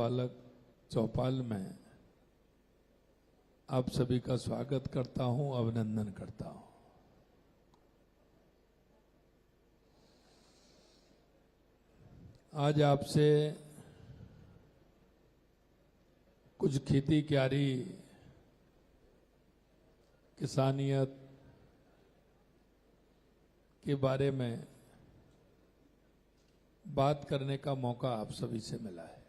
बालक चौपाल में आप सभी का स्वागत करता हूं, अभिनंदन करता हूं। आज आपसे कुछ खेती क्यारी, किसानियत के बारे में बात करने का मौका आप सभी से मिला है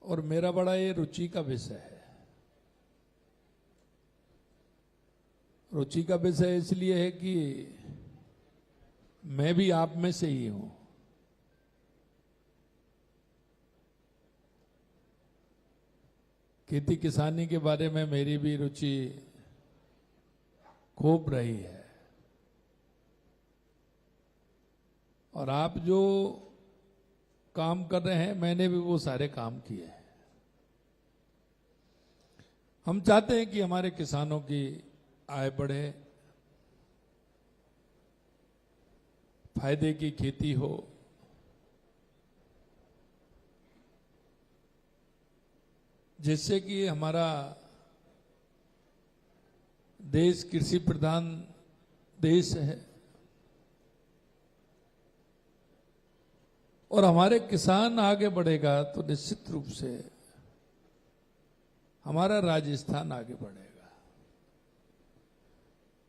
और मेरा बड़ा ये रुचि का विषय है। रुचि का विषय इसलिए है कि मैं भी आप में से ही हूं। खेती किसानी के बारे में मेरी भी रुचि खूब रही है और आप जो काम कर रहे हैं मैंने भी वो सारे काम किए हैं। हम चाहते हैं कि हमारे किसानों की आय बढ़े, फायदे की खेती हो, जिससे कि हमारा देश कृषि प्रधान देश है और हमारे किसान आगे बढ़ेगा तो निश्चित रूप से हमारा राजस्थान आगे बढ़ेगा।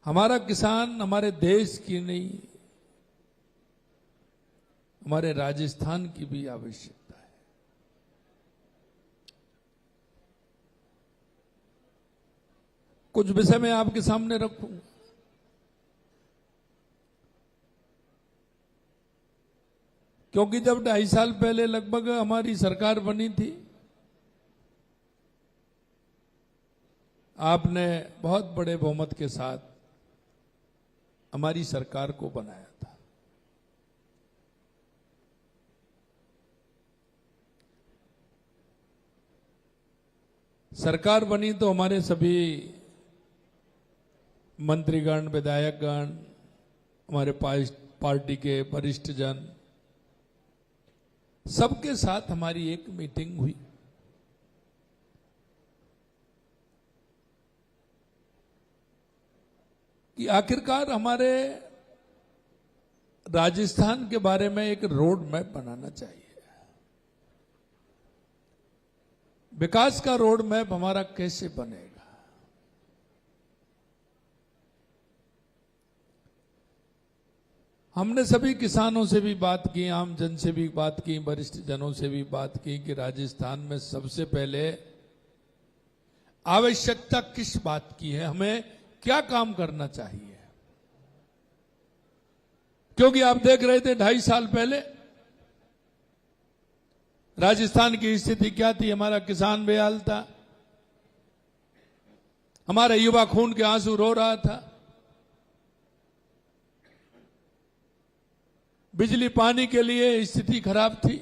हमारा किसान हमारे देश की नहीं, हमारे राजस्थान की भी आवश्यकता है। कुछ विषय मैं आपके सामने रखूं। क्योंकि जब 2.5 साल पहले लगभग हमारी सरकार बनी थी, आपने बहुत बड़े बहुमत के साथ हमारी सरकार को बनाया था। सरकार बनी तो हमारे सभी मंत्रीगण, विधायकगण, हमारे पार्टी के वरिष्ठ जन, सबके साथ हमारी एक मीटिंग हुई। कि आखिरकार हमारे राजस्थान के बारे में एक रोड मैप बनाना चाहिए। विकास का रोड मैप हमारा कैसे बनेगा। हमने सभी किसानों से भी बात की, आम जन से भी बात की, वरिष्ठ जनों से भी बात की कि राजस्थान में सबसे पहले आवश्यकता किस बात की है, हमें क्या काम करना चाहिए। क्योंकि आप देख रहे थे 2.5 साल पहले राजस्थान की स्थिति क्या थी। हमारा किसान बेहाल था, हमारा युवा खून के आंसू रो रहा था, बिजली पानी के लिए स्थिति खराब थी।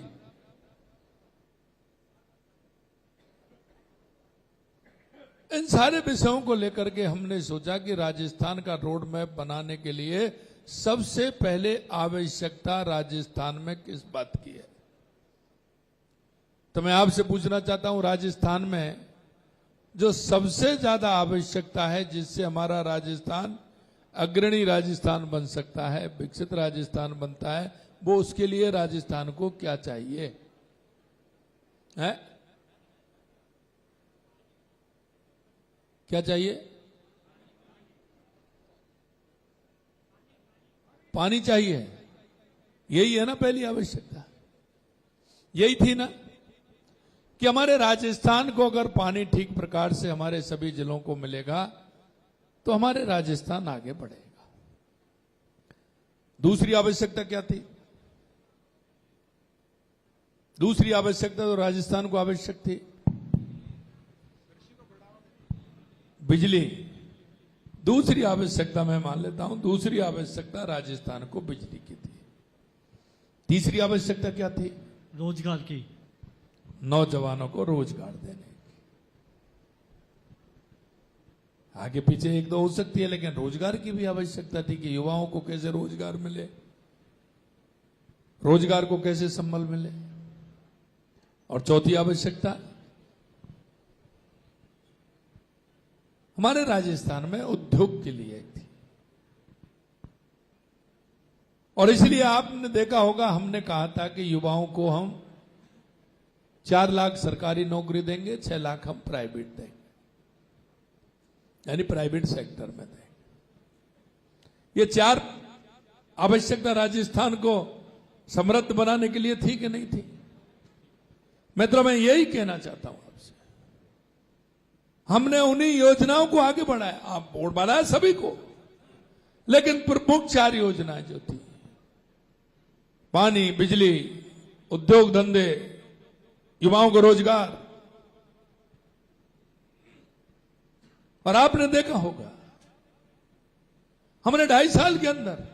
इन सारे विषयों को लेकर के हमने सोचा कि राजस्थान का रोड मैप बनाने के लिए सबसे पहले आवश्यकता राजस्थान में किस बात की है। तो मैं आपसे पूछना चाहता हूं, राजस्थान में जो सबसे ज्यादा आवश्यकता है, जिससे हमारा राजस्थान अग्रणी राजस्थान बन सकता है, विकसित राजस्थान बनता है, वो उसके लिए राजस्थान को क्या चाहिए है? क्या चाहिए? पानी चाहिए। यही है ना पहली आवश्यकता। यही थी ना कि हमारे राजस्थान को अगर पानी ठीक प्रकार से हमारे सभी जिलों को मिलेगा तो हमारे राजस्थान आगे बढ़ेगा। दूसरी आवश्यकता क्या थी? दूसरी आवश्यकता तो राजस्थान को आवश्यक थी बिजली। दूसरी आवश्यकता मैं मान लेता हूं, दूसरी आवश्यकता राजस्थान को बिजली की थी। तीसरी आवश्यकता क्या थी? रोजगार की, नौजवानों को रोजगार देने। आगे पीछे एक दो हो सकती है, लेकिन रोजगार की भी आवश्यकता थी कि युवाओं को कैसे रोजगार मिले, रोजगार को कैसे संबल मिले। और चौथी आवश्यकता हमारे राजस्थान में उद्योग के लिए थी। और इसलिए आपने देखा होगा हमने कहा था कि युवाओं को हम 4 लाख सरकारी नौकरी देंगे, 6 लाख हम प्राइवेट देंगे, यानी प्राइवेट सेक्टर में देंगे। ये 4 आवश्यकता राजस्थान को समृद्ध बनाने के लिए थी कि नहीं थी? मित्रों, मैं यही कहना चाहता हूं आपसे, हमने उन्हीं योजनाओं को आगे बढ़ाया। आप वोट बनाया सभी को, लेकिन प्रमुख 4 योजनाएं जो थी, पानी, बिजली, उद्योग धंधे, युवाओं को रोजगार, और आपने देखा होगा हमने 2.5 साल के अंदर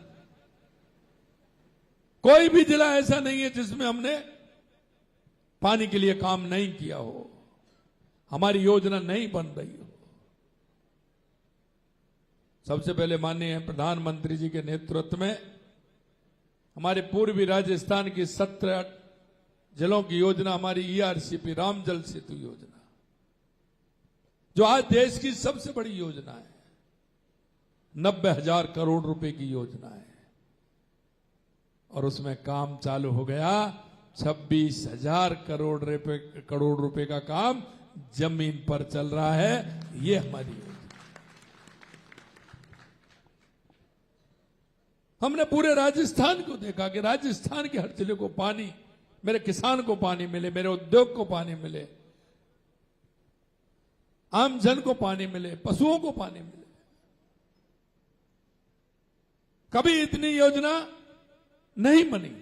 कोई भी जिला ऐसा नहीं है जिसमें हमने पानी के लिए काम नहीं किया हो, हमारी योजना नहीं बन रही हो। सबसे पहले माननीय प्रधानमंत्री जी के नेतृत्व में हमारे पूर्वी राजस्थान की 17 जिलों की योजना, हमारी ईआरसीपी राम जल सेतु योजना, जो आज देश की सबसे बड़ी योजना है, 90,000 करोड़ रुपए की योजना है, और उसमें काम चालू हो गया। 26,000 करोड़ रुपए का काम जमीन पर चल रहा है। ये हमारी योजना। हमने पूरे राजस्थान को देखा कि राजस्थान के हर जिले को पानी, मेरे किसान को पानी मिले, मेरे उद्योग को पानी मिले, आम जन को पानी मिले, पशुओं को पानी मिले। कभी इतनी योजना नहीं बनी।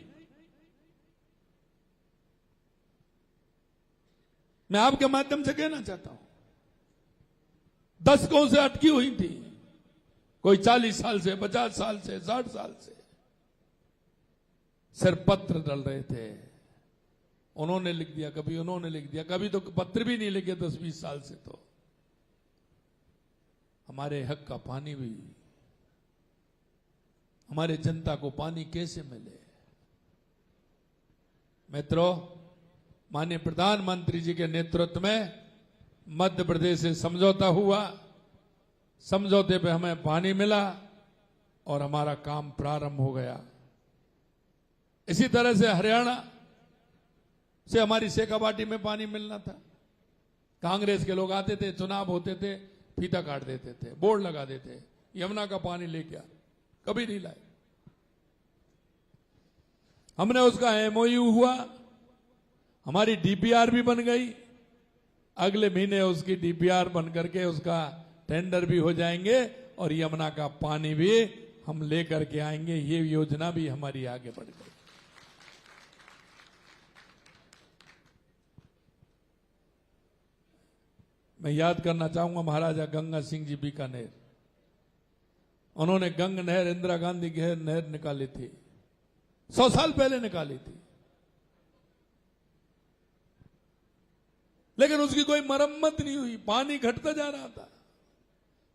मैं आपके माध्यम से कहना चाहता हूं, दशकों से अटकी हुई थी, कोई 40 साल से, 50 साल से, 60 साल से सिर्फ पत्र डल रहे थे। उन्होंने लिख दिया, कभी उन्होंने लिख दिया, कभी तो पत्र भी नहीं लिखे 10-20 साल से। तो हमारे हक का पानी भी, हमारे जनता को पानी कैसे मिले? मित्रों, माननीय प्रधानमंत्री जी के नेतृत्व में मध्य प्रदेश से समझौता हुआ, समझौते पे हमें पानी मिला और हमारा काम प्रारंभ हो गया। इसी तरह से हरियाणा से हमारी शेखावाटी में पानी मिलना था। कांग्रेस के लोग आते थे, चुनाव होते थे, फीता काट देते थे, बोर्ड लगा देते, यमुना का पानी लेके आ, कभी नहीं लाए। हमने उसका एमओयू हुआ, हमारी डीपीआर भी बन गई। अगले महीने उसकी डीपीआर बन करके उसका टेंडर भी हो जाएंगे और यमुना का पानी भी हम लेकर के आएंगे। ये योजना भी हमारी आगे बढ़ गई। मैं याद करना चाहूंगा महाराजा गंगा सिंह जी बीकानेर, उन्होंने गंग नहर, इंदिरा गांधी नहर निकाली थी, 100 साल पहले निकाली थी, लेकिन उसकी कोई मरम्मत नहीं हुई, पानी घटता जा रहा था।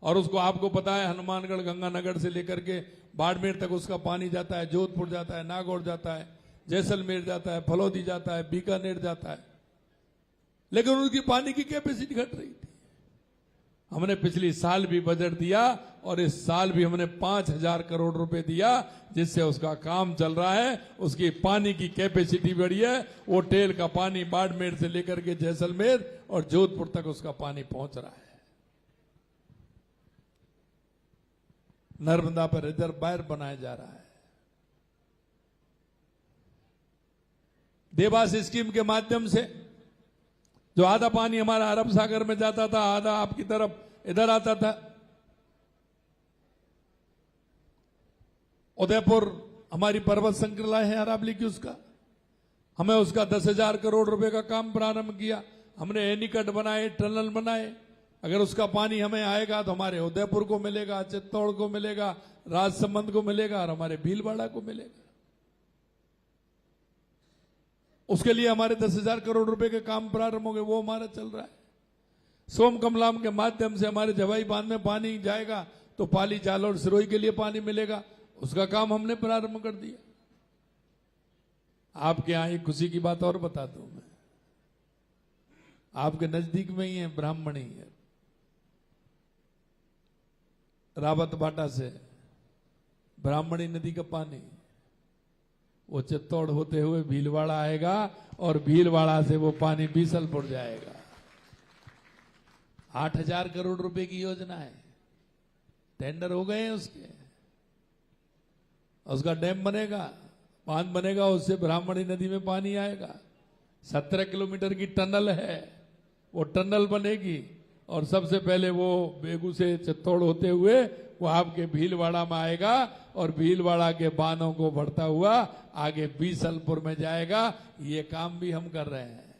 और उसको आपको पता है, हनुमानगढ़ गंगानगर से लेकर के बाड़मेर तक उसका पानी जाता है, जोधपुर जाता है, नागौर जाता है, जैसलमेर जाता है, फलौदी जाता है, बीकानेर जाता है, लेकिन उनकी पानी की कैपेसिटी घट रही थी। हमने पिछली साल भी बजट दिया और इस साल भी हमने 5,000 करोड़ रुपए दिया, जिससे उसका काम चल रहा है, उसकी पानी की कैपेसिटी बढ़ी है। वो टेल का पानी बाड़मेर से लेकर के जैसलमेर और जोधपुर तक उसका पानी पहुंच रहा है। नर्मदा पर रिजर्वायर बनाया जा रहा है। देवास स्कीम के माध्यम से जो आधा पानी हमारा अरब सागर में जाता था, आधा आपकी तरफ इधर आता था। उदयपुर हमारी पर्वत श्रृंखला है अरावली की, उसका हमें उसका 10,000 करोड़ रुपए का काम प्रारंभ किया। हमने एनीकट बनाए, टनल बनाए। अगर उसका पानी हमें आएगा तो हमारे उदयपुर को मिलेगा, चित्तौड़ को मिलेगा, राजसमंद को मिलेगा और हमारे भीलवाड़ा को मिलेगा। उसके लिए हमारे 10,000 करोड़ रुपए के काम प्रारंभ हो गए, वो हमारा चल रहा है। सोम कमलाम के माध्यम से हमारे जवाई बांध में पानी जाएगा तो पाली, जालौर, सिरोही के लिए पानी मिलेगा, उसका काम हमने प्रारंभ कर दिया। आपके यहां एक खुशी की बात और बता दूं मैं, आपके नजदीक में ही है ब्राह्मणी है, रावत भाटा से ब्राह्मणी नदी का पानी वो चित्तौड़ होते हुए भीलवाड़ा आएगा और भीलवाड़ा से वो पानी बीसलपुर जाएगा। 8,000 करोड़ रुपए की योजना है, टेंडर हो गए हैं उसका डैम बनेगा, बांध बनेगा, उससे ब्राह्मणी नदी में पानी आएगा। 17 किलोमीटर की टनल है, वो टनल बनेगी और सबसे पहले वो बेगू से चित्तौड़ होते हुए वो आपके भीलवाड़ा में आएगा और भीलवाड़ा के बांधों को बढ़ता हुआ आगे बीसलपुर में जाएगा। ये काम भी हम कर रहे हैं।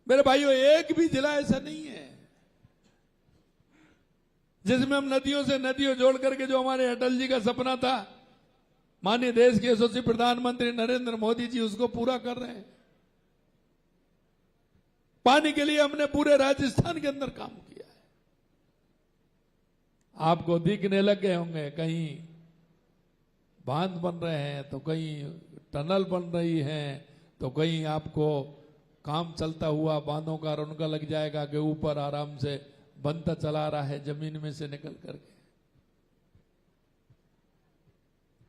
मेरे भाइयों, एक भी जिला ऐसा नहीं है जिसमें हम नदियों से नदियों जोड़ करके, जो हमारे अटल जी का सपना था, माननीय देश के यशस्वी प्रधानमंत्री नरेंद्र मोदी जी उसको पूरा कर रहे हैं। पानी के लिए हमने पूरे राजस्थान के अंदर काम किया है। आपको दिखने लग गए होंगे, कहीं बांध बन रहे हैं तो कहीं टनल बन रही है तो कहीं आपको काम चलता हुआ बांधों का और उनका लग जाएगा कि ऊपर आराम से बनता चला रहा है जमीन में से निकल करके।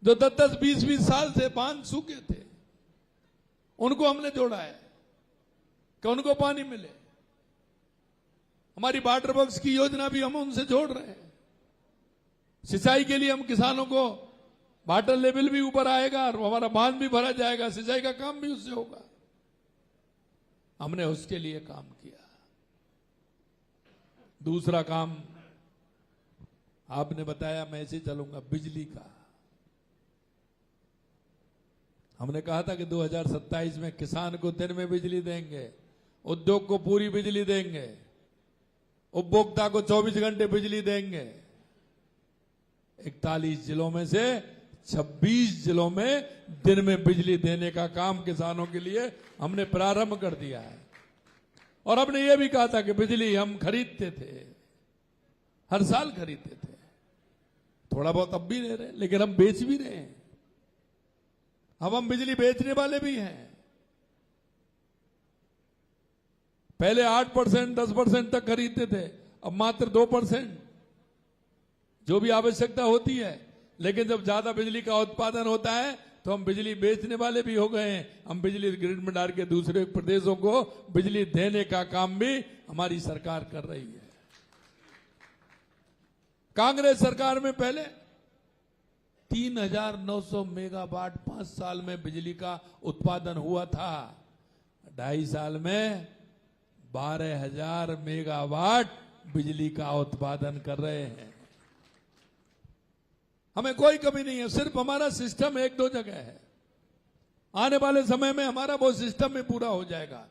जो 10-10, 20-20 साल से बांध सूखे थे उनको हमने जोड़ा है कि उनको पानी मिले। हमारी वाटर वर्क्स की योजना भी हम उनसे जोड़ रहे हैं। सिंचाई के लिए हम किसानों को वाटर लेवल भी ऊपर आएगा और हमारा बांध भी भरा जाएगा, सिंचाई का काम भी उससे होगा। हमने उसके लिए काम किया। दूसरा काम आपने बताया, मैं ऐसे चलूंगा, बिजली का। हमने कहा था कि 2027 में किसान को दिन में बिजली देंगे, उद्योग को पूरी बिजली देंगे, उपभोक्ता को 24 घंटे बिजली देंगे। 41 जिलों में से 26 जिलों में दिन में बिजली देने का काम किसानों के लिए हमने प्रारंभ कर दिया है। और हमने ये भी कहा था कि बिजली हम खरीदते थे, हर साल खरीदते थे, थोड़ा बहुत अब भी दे रहे हैं, लेकिन हम बेच भी रहे हैं। अब हम बिजली बेचने वाले भी हैं। पहले 8%, 10% तक खरीदते थे, अब मात्र 2%, जो भी आवश्यकता होती है। लेकिन जब ज्यादा बिजली का उत्पादन होता है तो हम बिजली बेचने वाले भी हो गए हैं। हम बिजली ग्रिड में डाल के दूसरे प्रदेशों को बिजली देने का काम भी हमारी सरकार कर रही है। कांग्रेस सरकार में पहले 3,900 मेगावाट 5 साल में बिजली का उत्पादन हुआ था। 2.5 साल में 12,000 मेगावाट बिजली का उत्पादन कर रहे हैं। हमें कोई कमी नहीं है, सिर्फ हमारा सिस्टम 1-2 जगह है। आने वाले समय में हमारा वो सिस्टम भी पूरा हो जाएगा।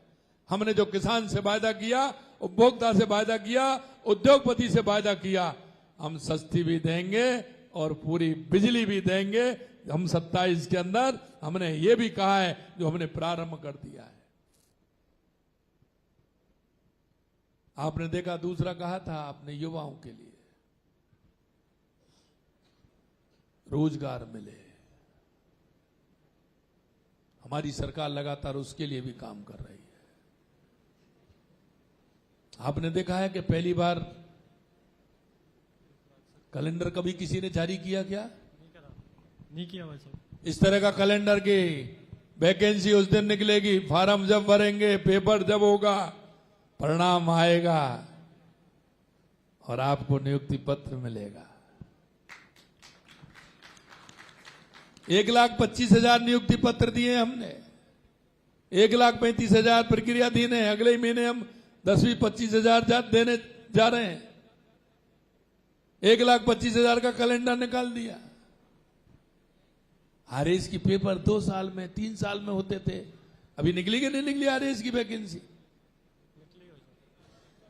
हमने जो किसान से वायदा किया, उपभोक्ता से वायदा किया, उद्योगपति से वायदा किया, हम सस्ती भी देंगे और पूरी बिजली भी देंगे। हम 27 के अंदर हमने ये भी कहा है, जो हमने प्रारंभ कर दिया है। आपने देखा, दूसरा कहा था आपने, युवाओं के लिए रोजगार मिले। हमारी सरकार लगातार उसके लिए भी काम कर रही है। आपने देखा है कि पहली बार कैलेंडर कभी किसी ने जारी किया क्या? नहीं किया वैसे। इस तरह का कैलेंडर की वैकेंसी उस दिन निकलेगी, फॉर्म जब भरेंगे, पेपर जब होगा, परिणाम आएगा और आपको नियुक्ति पत्र मिलेगा। 1,25,000 नियुक्ति पत्र दिए हमने, 1,35,000 प्रक्रियाधीन है। अगले ही महीने हम 10,25,000 देने जा रहे हैं। 1,25,000 का कैलेंडर निकाल दिया। आरएस की पेपर 2 साल में, 3 साल में होते थे, अभी निकली कि नहीं निकली आरएस की वैकेंसी?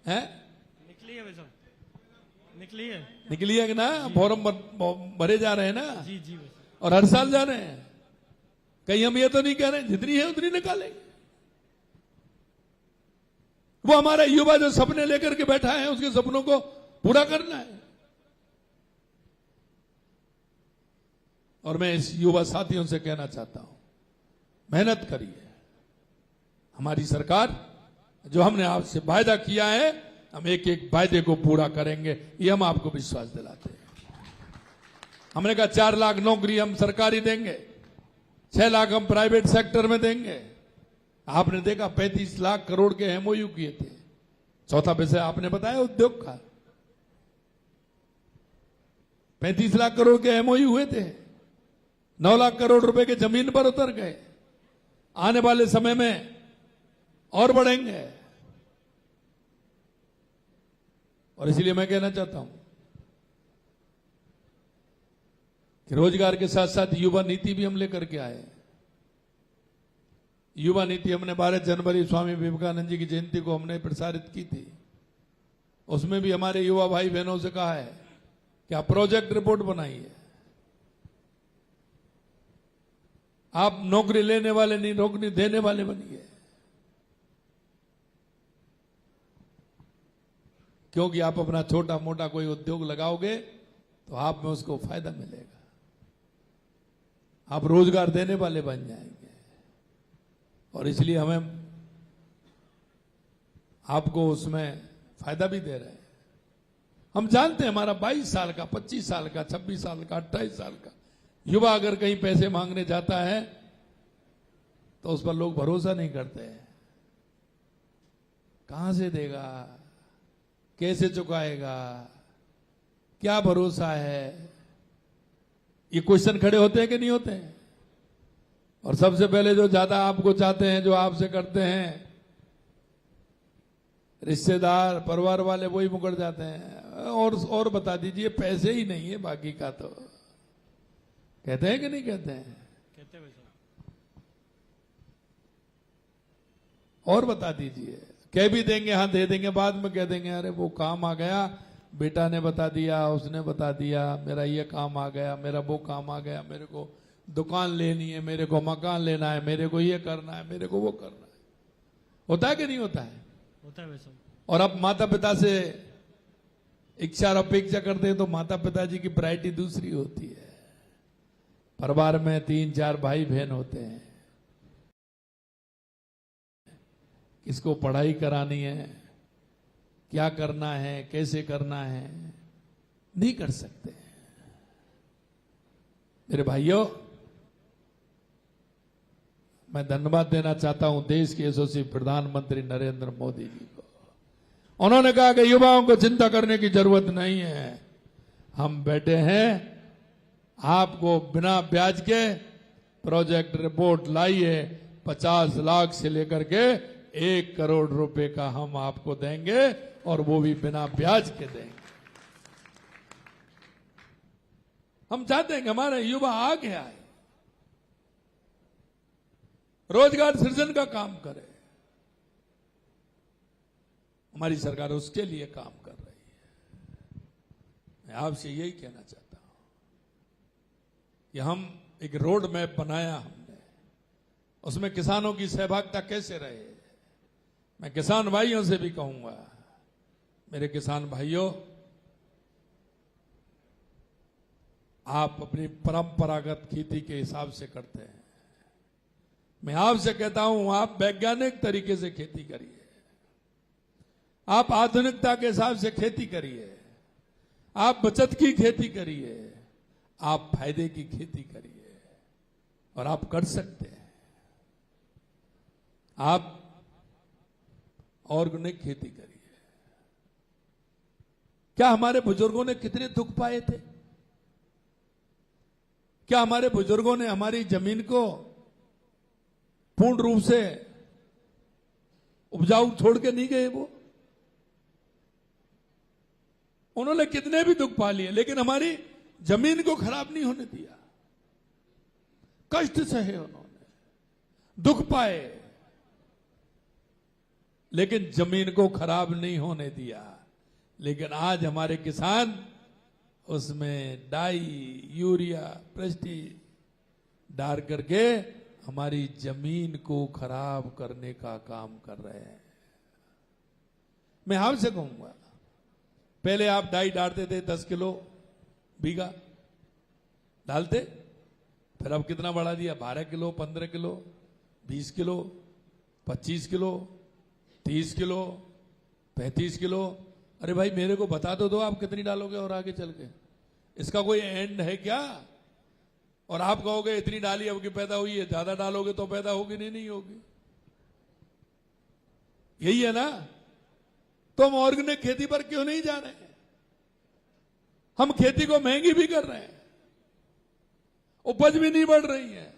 है निकली है वैसे, निकली है, निकली है कि ना? फॉर्म भरे जा रहे हैं ना? जी जी वैसे। और हर साल जा रहे हैं। कहीं हम ये तो नहीं कह रहे जितनी है उतनी निकालेंगे। वो हमारा युवा जो सपने लेकर के बैठा है, उसके सपनों को पूरा करना है। और मैं इस युवा साथियों से कहना चाहता हूं, मेहनत करिए। हमारी सरकार, जो हमने आपसे वायदा किया है, हम एक एक वायदे को पूरा करेंगे, ये हम आपको विश्वास दिलाते हैं। हमने कहा 4 लाख नौकरी हम सरकारी देंगे, 6 लाख हम प्राइवेट सेक्टर में देंगे। आपने देखा 35 लाख करोड़ के एमओयू किए थे। चौथा विषय आपने बताया उद्योग का, 35 लाख करोड़ के एमओयू हुए थे, 9 लाख करोड़ रुपए के जमीन पर उतर गए। आने वाले समय में और बढ़ेंगे। और इसलिए मैं कहना चाहता हूं कि रोजगार के साथ साथ युवा नीति भी हम लेकर के आए। युवा नीति हमने 12 जनवरी स्वामी विवेकानंद जी की जयंती को हमने प्रसारित की थी। उसमें भी हमारे युवा भाई बहनों से कहा है कि आप प्रोजेक्ट रिपोर्ट बनाइए। आप नौकरी लेने वाले नहीं, नौकरी देने वाले बनिए। क्योंकि आप अपना छोटा मोटा कोई उद्योग लगाओगे तो आप में उसको फायदा मिलेगा, आप रोजगार देने वाले बन जाएंगे। और इसलिए हमें आपको उसमें फायदा भी दे रहे हैं। हम जानते हैं हमारा 22 साल का, 25 साल का, 26 साल का, 28 साल का युवा अगर कहीं पैसे मांगने जाता है तो उस पर लोग भरोसा नहीं करते हैं। कहां से देगा, कैसे चुकाएगा, क्या भरोसा है, ये क्वेश्चन खड़े होते हैं कि नहीं होते हैं। और सबसे पहले जो ज्यादा आपको चाहते हैं, जो आपसे करते हैं, रिश्तेदार परिवार वाले, वही मुकर जाते हैं। और बता दीजिए, पैसे ही नहीं है, बाकी का तो कहते हैं कि नहीं कहते हैं? कहते हैं भाई साहब। और बता दीजिए, कह भी देंगे हाँ दे देंगे, बाद में कह देंगे अरे वो काम आ गया, बेटा ने बता दिया, उसने बता दिया, मेरा ये काम आ गया, मेरा वो काम आ गया, मेरे को दुकान लेनी है, मेरे को मकान लेना है, मेरे को ये करना है, मेरे को वो करना है। होता है कि नहीं होता है? होता है भाई साहब। और अब माता पिता से इच्छा और अपेक्षा करते हैं तो माता पिताजी की प्रायोरिटी दूसरी होती है। परिवार में 3-4 भाई बहन होते हैं, किसको पढ़ाई करानी है, क्या करना है, कैसे करना है, नहीं कर सकते। मेरे भाइयों, मैं धन्यवाद देना चाहता हूं देश के यशस्वी प्रधानमंत्री नरेंद्र मोदी जी को। उन्होंने कहा कि युवाओं को चिंता करने की जरूरत नहीं है, हम बैठे हैं, आपको बिना ब्याज के प्रोजेक्ट रिपोर्ट लाइए, 50 लाख से लेकर के 1 करोड़ रुपए का हम आपको देंगे, और वो भी बिना ब्याज के देंगे। हम चाहते हैं कि हमारे युवा आगे आए, रोजगार सृजन का काम करे। हमारी सरकार उसके लिए काम कर रही है। मैं आपसे यही कहना चाहता हूं कि हम एक रोड मैप बनाया हमने, उसमें किसानों की सहभागिता कैसे रहे। मैं किसान भाइयों से भी कहूंगा, मेरे किसान भाइयों, आप अपनी परंपरागत खेती के हिसाब से करते हैं। मैं आपसे कहता हूं, आप वैज्ञानिक तरीके से खेती करिए, आप आधुनिकता के हिसाब से खेती करिए, आप बचत की खेती करिए, आप फायदे की खेती करिए, और आप कर सकते हैं। आप ऑर्गेनिक खेती करिए। क्या हमारे बुजुर्गों ने कितने दुख पाए थे? क्या हमारे बुजुर्गों ने हमारी जमीन को पूर्ण रूप से उपजाऊ छोड़ के नहीं गए? वो उन्होंने कितने भी दुख पा लिए, लेकिन हमारी जमीन को खराब नहीं होने दिया। कष्ट सहे उन्होंने, दुख पाए, लेकिन जमीन को खराब नहीं होने दिया। लेकिन आज हमारे किसान उसमें डाई, यूरिया, पेस्टिसाइड डाल करके हमारी जमीन को खराब करने का काम कर रहे हैं। मैं आपसे कहूंगा, पहले आप डाई डालते थे 10 किलो बीघा डालते, फिर अब कितना बढ़ा दिया, 12 kilo, 15 kilo, 20 kilo, 25 kilo, 30 kilo, 35 kilo. अरे भाई मेरे को बता दो आप कितनी डालोगे और आगे चल के इसका कोई एंड है क्या? और आप कहोगे इतनी डाली अब की पैदा हुई है, ज्यादा डालोगे तो पैदा होगी नहीं होगी। यही है ना? तो हम ऑर्गेनिक खेती पर क्यों नहीं जा रहे हैं? हम खेती को महंगी भी कर रहे हैं, उपज भी नहीं बढ़ रही है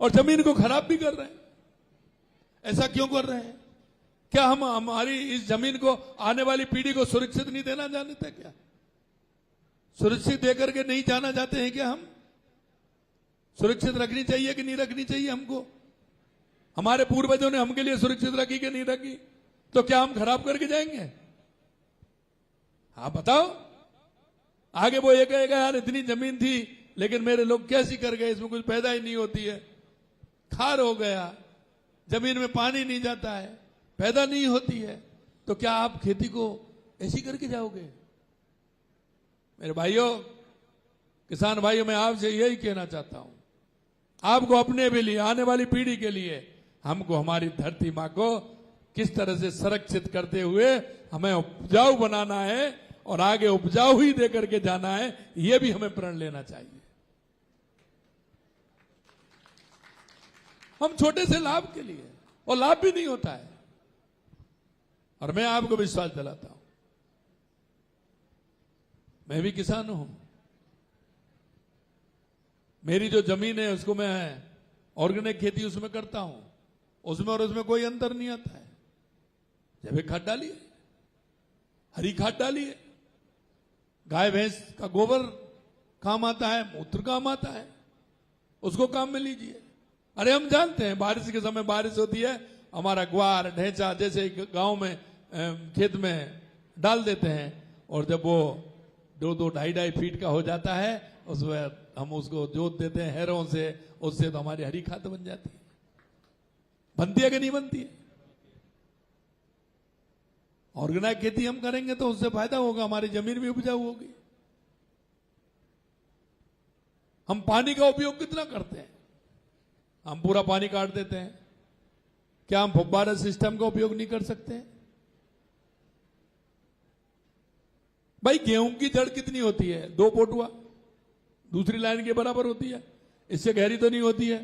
और जमीन को खराब भी कर रहे हैं। ऐसा क्यों कर रहे हैं? क्या हम हमारी इस जमीन को आने वाली पीढ़ी को सुरक्षित नहीं देना जानते क्या? सुरक्षित देकर के नहीं जाना चाहते हैं क्या? हम सुरक्षित रखनी चाहिए कि नहीं रखनी चाहिए हमको? हमारे पूर्वजों ने हमके लिए सुरक्षित रखी कि नहीं रखी? तो क्या हम खराब करके जाएंगे? हाँ बताओ। आगे वो ये कहेगा यार इतनी जमीन थी लेकिन मेरे लोग कैसी कर गए, इसमें कुछ पैदा ही नहीं होती है, खार हो गया, जमीन में पानी नहीं जाता है, पैदा नहीं होती है। तो क्या आप खेती को ऐसी करके जाओगे? मेरे भाइयों, किसान भाइयों, मैं आपसे यही कहना चाहता हूं, आपको अपने भी लिए, आने वाली पीढ़ी के लिए हमको हमारी धरती मां को किस तरह से संरक्षित करते हुए हमें उपजाऊ बनाना है और आगे उपजाऊ ही दे करके जाना है, यह भी हमें प्रण लेना चाहिए। हम छोटे से लाभ के लिए, और लाभ भी नहीं होता है। और मैं आपको विश्वास दिलाता हूं, मैं भी किसान हूं, मेरी जो जमीन है उसको मैं ऑर्गेनिक खेती उसमें करता हूं, उसमें और उसमें कोई अंतर नहीं आता है। जैविक खाद डालिए, हरी खाद डालिए, गाय भैंस का गोबर काम आता है, मूत्र काम आता है, उसको काम में लीजिए। अरे हम जानते हैं बारिश के समय बारिश होती है, हमारा ग्वार ढेंचा जैसे गांव में खेत में डाल देते हैं, और जब वो 2-2, 2.5 फीट का हो जाता है उसमें हम उसको जोत देते हैं हैरों से, उससे तो हमारी हरी खाद बन जाती है। बनती है कि नहीं बनती है? ऑर्गेनाइज खेती हम करेंगे तो उससे फायदा होगा, हमारी जमीन भी उपजाऊ होगी। हम पानी का उपयोग कितना करते हैं? हम पूरा पानी काट देते हैं। क्या हम फव्वारा सिस्टम का उपयोग नहीं कर सकते? भाई गेहूं की जड़ कितनी होती है? 2 पोटुआ, दूसरी लाइन के बराबर होती है, इससे गहरी तो नहीं होती है।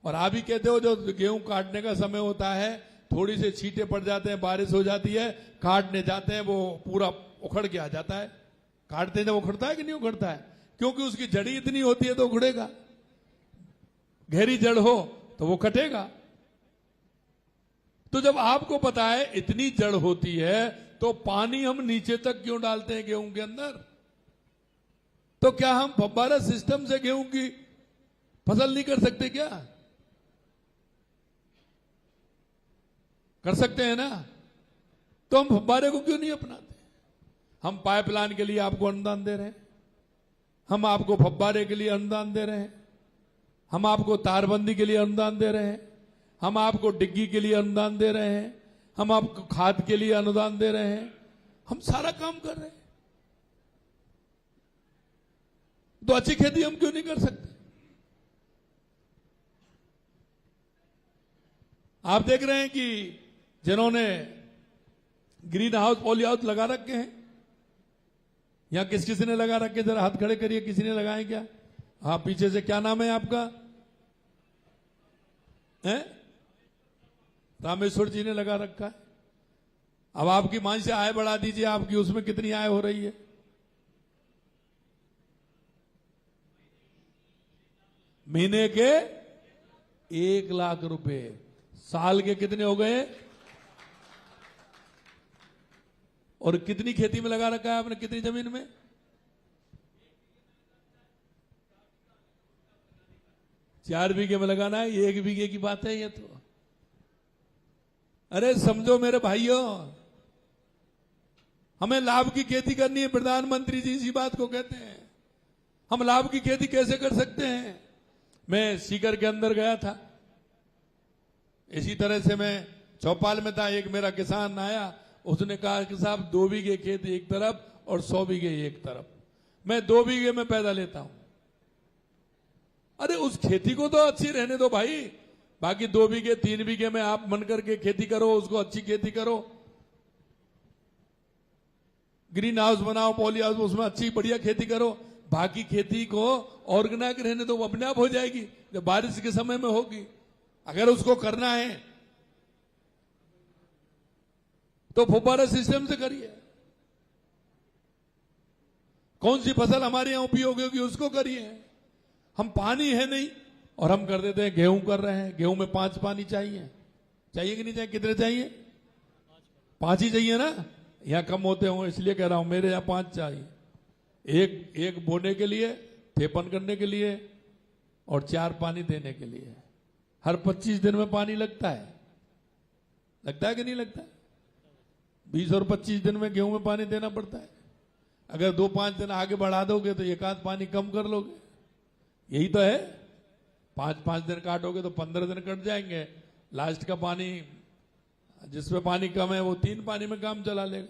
और आप ही कहते हो जो गेहूं काटने का समय होता है, थोड़ी से छींटे पड़ जाते हैं, बारिश हो जाती है, काटने जाते हैं, वो पूरा उखड़ के आ जाता है। काटते हैं जब उखड़ता है कि नहीं उखड़ता है? क्योंकि उसकी जड़ी इतनी होती है तो उखड़ेगा, गहरी जड़ हो तो वो कटेगा। तो जब आपको पता है इतनी जड़ होती है तो पानी हम नीचे तक क्यों डालते हैं गेहूं के अंदर? तो क्या हम फव्वारा सिस्टम से गेहूं की फसल नहीं कर सकते क्या? कर सकते हैं ना? तो हम फव्वारे को क्यों नहीं अपनाते? हम पाइपलाइन के लिए आपको अनुदान दे रहे हैं, हम आपको फव्वारे के लिए अनुदान दे रहे हैं, हम आपको तारबंदी के लिए अनुदान दे रहे हैं, हम आपको डिग्गी के लिए अनुदान दे रहे हैं, हम आपको खाद के लिए अनुदान दे रहे हैं, हम सारा काम कर रहे हैं। तो अच्छी खेती हम क्यों नहीं कर सकते? आप देख रहे हैं कि जिन्होंने ग्रीन हाउस पॉली हाउस लगा रखे हैं, यहां किसी ने लगा रखे? जरा हाथ खड़े करिए, किसी ने लगाए क्या? हाँ, पीछे से क्या नाम है आपका? है रामेश्वर जी ने लगा रखा है। अब आपकी मान से आय बढ़ा दीजिए, आपकी उसमें कितनी आय हो रही है? महीने के 1 लाख रुपए, साल के कितने हो गए? और कितनी खेती में लगा रखा है आपने? कितनी जमीन में? 4 बीघे में लगाना है, 1 बीघे की बात है ये तो। अरे समझो मेरे भाइयों, हमें लाभ की खेती करनी है। प्रधानमंत्री जी इसी बात को कहते हैं। हम लाभ की खेती कैसे कर सकते हैं? मैं सीकर के अंदर गया था, इसी तरह से मैं चौपाल में था, एक मेरा किसान आया, उसने कहा कि साहब 2 बीघे खेत एक तरफ और 100 बीघे एक तरफ, मैं 2 बीघे में पैदा लेता हूं। अरे उस खेती को तो अच्छी रहने दो भाई, बाकी 2 बीघे 3 बीघे में आप मन करके खेती करो, उसको अच्छी खेती करो, ग्रीन हाउस बनाओ, पॉली हाउस, उसमें अच्छी बढ़िया खेती करो। बाकी खेती को ऑर्गेनाइज रहने तो वो अपने आप हो जाएगी, जब बारिश के समय में होगी। अगर उसको करना है तो फुब्बारा सिस्टम से करिए। कौन सी फसल हमारे यहां उपयोगी होगी उसको करिए। हम पानी है नहीं और हम कर देते हैं गेहूं कर रहे हैं, गेहूं में 5 पानी चाहिए, चाहिए कि नहीं चाहिए? कितने चाहिए? 5 ही चाहिए ना। यहां कम होते हों इसलिए कह रहा हूं, मेरे यहां 5 चाहिए। एक बोने के लिए, ठेपन करने के लिए और 4 पानी देने के लिए। हर 25 दिन में पानी लगता है कि नहीं लगता? 20 और 25 दिन में गेहूं में पानी देना पड़ता है। अगर 2-5 दिन आगे बढ़ा दोगे तो 1 आध पानी कम कर लोगे, यही तो है। 5-5 दिन काटोगे तो 15 दिन कट जाएंगे। लास्ट का पानी, जिसमें पानी कम है वो 3 पानी में काम चला लेगा।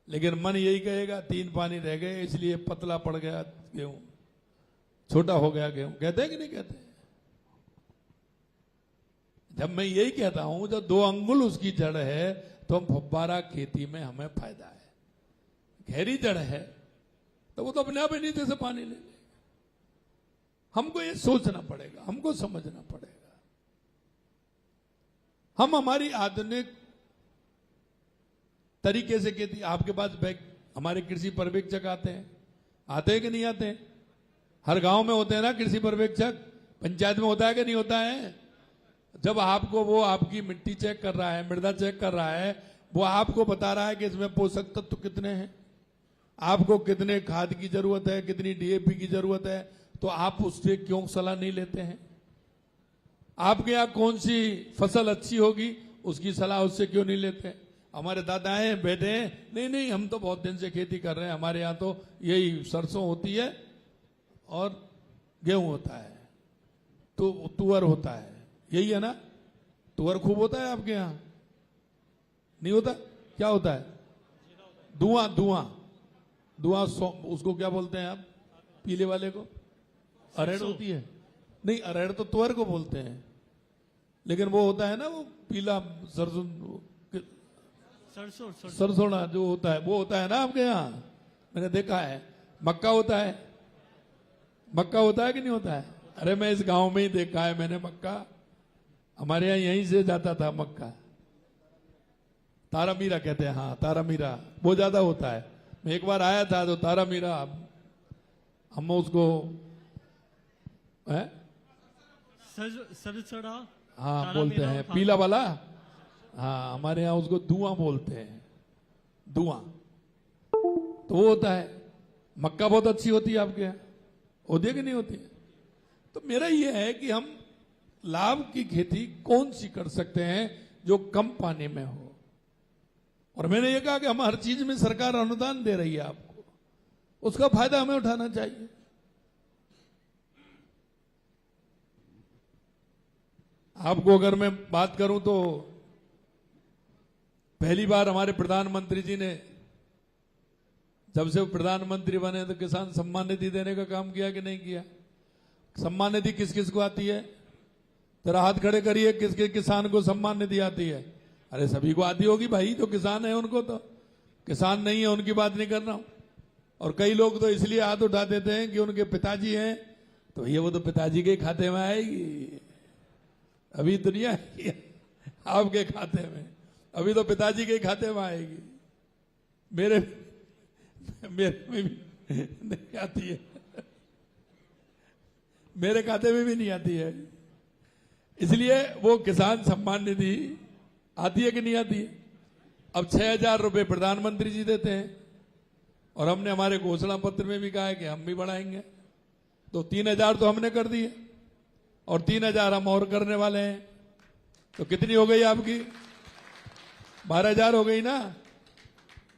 लेकिन मन यही कहेगा 3 पानी रह गए इसलिए पतला पड़ गया गेहूं, छोटा हो गया गेहूं। कहते हैं कि नहीं कहते? जब मैं यही कहता हूं, जब 2 अंगुल उसकी जड़ है तो हम फव्वारा खेती में हमें फायदा है। गहरी जड़ है तो वो तो अपने आप ही नीचे से पानी ले लेगा। हमको ये सोचना पड़ेगा, हमको समझना पड़ेगा। हम हमारी आधुनिक तरीके से खेती, आपके पास हमारे कृषि पर्यवेक्षक आते हैं कि नहीं आते हैं? हर गांव में होते हैं ना कृषि पर्यवेक्षक। पंचायत में होता है कि नहीं होता है? जब आपको वो आपकी मिट्टी चेक कर रहा है, मृदा चेक कर रहा है, वो आपको बता रहा है कि इसमें पोषक तत्व कितने हैं, आपको कितने खाद की जरूरत है, कितनी डीएपी की जरूरत है, तो आप उससे क्यों सलाह नहीं लेते हैं? आपके यहां कौन सी फसल अच्छी होगी उसकी सलाह उससे क्यों नहीं लेते? हमारे दादा हैं, बेटे हैं, नहीं हम तो बहुत दिन से खेती कर रहे हैं, हमारे यहां तो यही सरसों होती है और गेहूं होता है, तो तुअर होता है, यही है ना? तुअर खूब होता है आपके यहां? नहीं होता? क्या होता है? धुआं उसको क्या बोलते हैं आप? पीले वाले को अरहर होती है? नहीं, अरहर तो तुअर को बोलते हैं, लेकिन वो होता है ना वो पीला सरसों जो होता है, वो होता है ना आपके यहाँ? मैंने देखा है। मक्का होता है कि नहीं होता है? अरे मैं इस गांव में ही देखा है मैंने मक्का। हमारे यहाँ यहीं से जाता था मक्का। तारा मीरा कहते हैं, हाँ तारा मीरा, वो ज्यादा होता है। मैं एक बार आया था तो तारा मीरा, हम उसको सरसड़ा, हाँ बोलते हैं, पीला वाला। हाँ, हमारे यहाँ उसको धुआं बोलते हैं, धुआं। तो वो होता है। मक्का बहुत अच्छी होती है आपके यहाँ, होती है कि नहीं होती है? तो मेरा ये है कि हम लाभ की खेती कौन सी कर सकते हैं जो कम पानी में हो। और मैंने ये कहा कि हम हर चीज में सरकार अनुदान दे रही है आपको, उसका फायदा हमें उठाना चाहिए। आपको अगर मैं बात करूं तो पहली बार हमारे प्रधानमंत्री जी ने, जब से वो प्रधानमंत्री बने तो किसान सम्मान निधि देने का काम किया कि नहीं किया? सम्मान निधि किस किस को आती है? जरा हाथ खड़े करिए, किस किस किसान को सम्मान निधि आती है? अरे सभी को आती होगी भाई, जो किसान है उनको। तो किसान नहीं है उनकी बात नहीं कर रहा हूं। और कई लोग तो इसलिए हाथ उठा देते हैं कि उनके पिताजी हैं, तो ये वो तो पिताजी के खाते में आएगी। अभी दुनिया आपके खाते में, अभी तो पिताजी के खाते में आएगी। मेरे में भी नहीं आती है, मेरे खाते में भी नहीं आती है। इसलिए वो किसान सम्मान निधि आती है कि नहीं आती है? अब 6,000 रुपए प्रधानमंत्री जी देते हैं, और हमने हमारे घोषणा पत्र में भी कहा है कि हम भी बढ़ाएंगे। तो 3,000 तो हमने कर दिए, और 3,000 हम और करने वाले हैं। तो कितनी हो गई आपकी? 12,000 हो गई ना?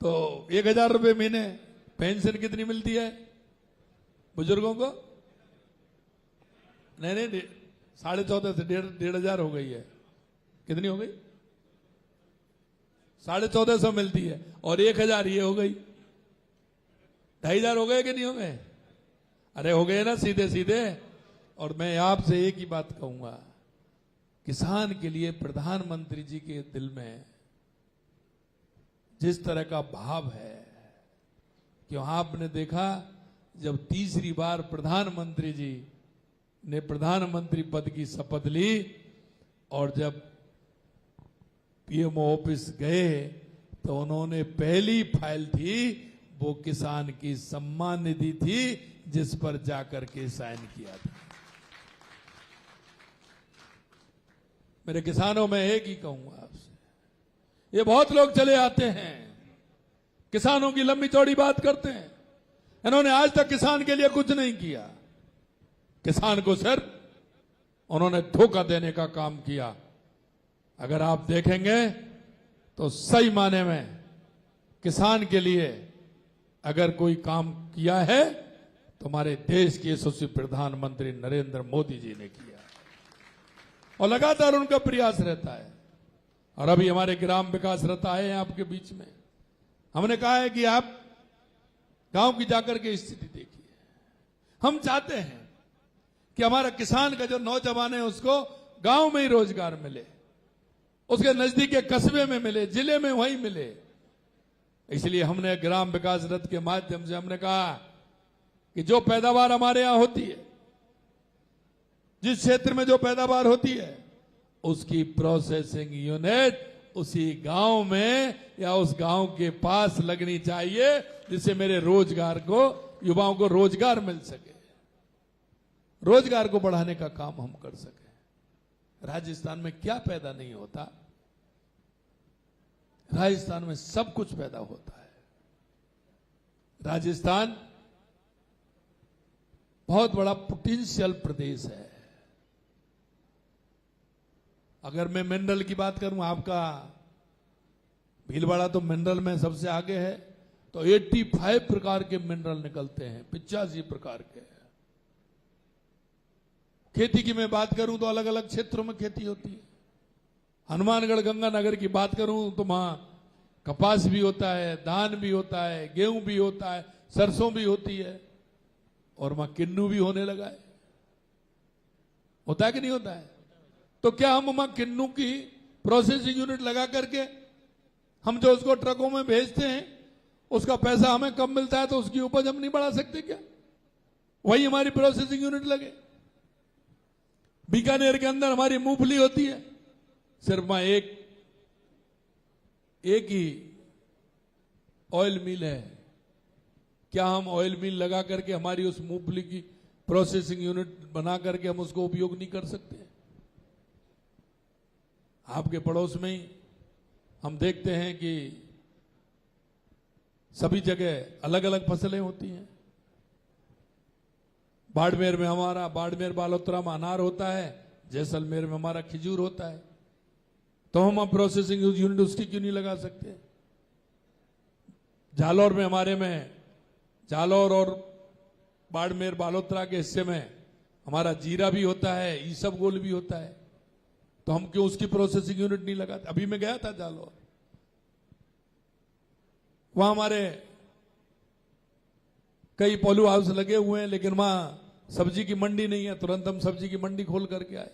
तो 1,000 रुपए महीने पेंशन कितनी मिलती है बुजुर्गों को? नहीं 14,500 से 1,500 हो गई है। कितनी हो गई? 14,500 मिलती है, और 1,000 ये हो गई, 2,500 हो गए कि नहीं हो गए? अरे हो गए ना सीधे सीधे। और मैं आपसे एक ही बात कहूंगा, किसान के लिए प्रधानमंत्री जी के दिल में जिस तरह का भाव है कि आपने देखा जब तीसरी बार प्रधानमंत्री जी ने प्रधानमंत्री पद की शपथ ली और जब पीएमओ ऑफिस गए तो उन्होंने पहली फाइल थी वो किसान की सम्मान निधि थी जिस पर जाकर के साइन किया था। मेरे किसानों में एक ही कहूंगा आपसे, ये बहुत लोग चले आते हैं किसानों की लंबी चौड़ी बात करते हैं, इन्होंने आज तक किसान के लिए कुछ नहीं किया। किसान को सिर्फ उन्होंने धोखा देने का काम किया। अगर आप देखेंगे तो सही माने में किसान के लिए अगर कोई काम किया है तो हमारे देश के यशस्वी प्रधानमंत्री नरेंद्र मोदी जी ने किया और लगातार उनका प्रयास रहता है। और अभी हमारे ग्राम विकास रता है आपके बीच में, हमने कहा है कि आप गांव की जाकर के स्थिति देखिए। हम चाहते हैं कि हमारा किसान का जो नौजवान है उसको गांव में ही रोजगार मिले, उसके नजदीक के कस्बे में मिले, जिले में वहीं मिले। इसलिए हमने ग्राम विकास रथ के माध्यम से हमने कहा कि जो पैदावार हमारे यहां होती है, जिस क्षेत्र में जो पैदावार होती है उसकी प्रोसेसिंग यूनिट उसी गांव में या उस गांव के पास लगनी चाहिए जिससे मेरे रोजगार को, युवाओं को रोजगार मिल सके, रोजगार को बढ़ाने का काम हम कर सके। राजस्थान में क्या पैदा नहीं होता, राजस्थान में सब कुछ पैदा होता है। राजस्थान बहुत बड़ा पोटेंशियल प्रदेश है। अगर मैं मिनरल की बात करूं, आपका भीलवाड़ा तो मिनरल में सबसे आगे है, तो 85 प्रकार के मिनरल निकलते हैं, 85 प्रकार के। खेती की मैं बात करूं तो अलग अलग क्षेत्रों में खेती होती है। हनुमानगढ़ गंगानगर की बात करूं तो वहां कपास भी होता है, धान भी होता है, गेहूं भी होता है, सरसों भी होती है और वहां किन्नू भी होने लगा है। होता है कि नहीं होता है? तो क्या हम वहां किन्नू की प्रोसेसिंग यूनिट लगा करके हम जो उसको ट्रकों में भेजते हैं उसका पैसा हमें कम मिलता है तो उसकी उपज हम नहीं बढ़ा सकते क्या? वही हमारी प्रोसेसिंग यूनिट लगे। बीकानेर के अंदर हमारी मूंगफली होती है, सिर्फ वहां एक ही ऑयल मिल है। क्या हम ऑयल मिल लगा करके हमारी उस मूंगफली की प्रोसेसिंग यूनिट बना करके हम उसको उपयोग नहीं कर सकते? आपके पड़ोस में ही हम देखते हैं कि सभी जगह अलग अलग फसलें होती हैं। बाड़मेर में हमारा, बाड़मेर बालोतरा में अनार होता है, जैसलमेर में हमारा खिजूर होता है, तो हम प्रोसेसिंग यूनिट उसकी क्यों नहीं लगा सकते? जालौर में हमारे में, जालौर और बाड़मेर बालोतरा के हिस्से में हमारा जीरा भी होता है, ईसबगोल भी होता है, तो हम क्यों उसकी प्रोसेसिंग यूनिट नहीं लगाते? अभी मैं गया था जालौर, वहां हमारे कई पोलो हाउस लगे हुए हैं लेकिन वहां सब्जी की मंडी नहीं है। तुरंत हम सब्जी की मंडी खोल करके आए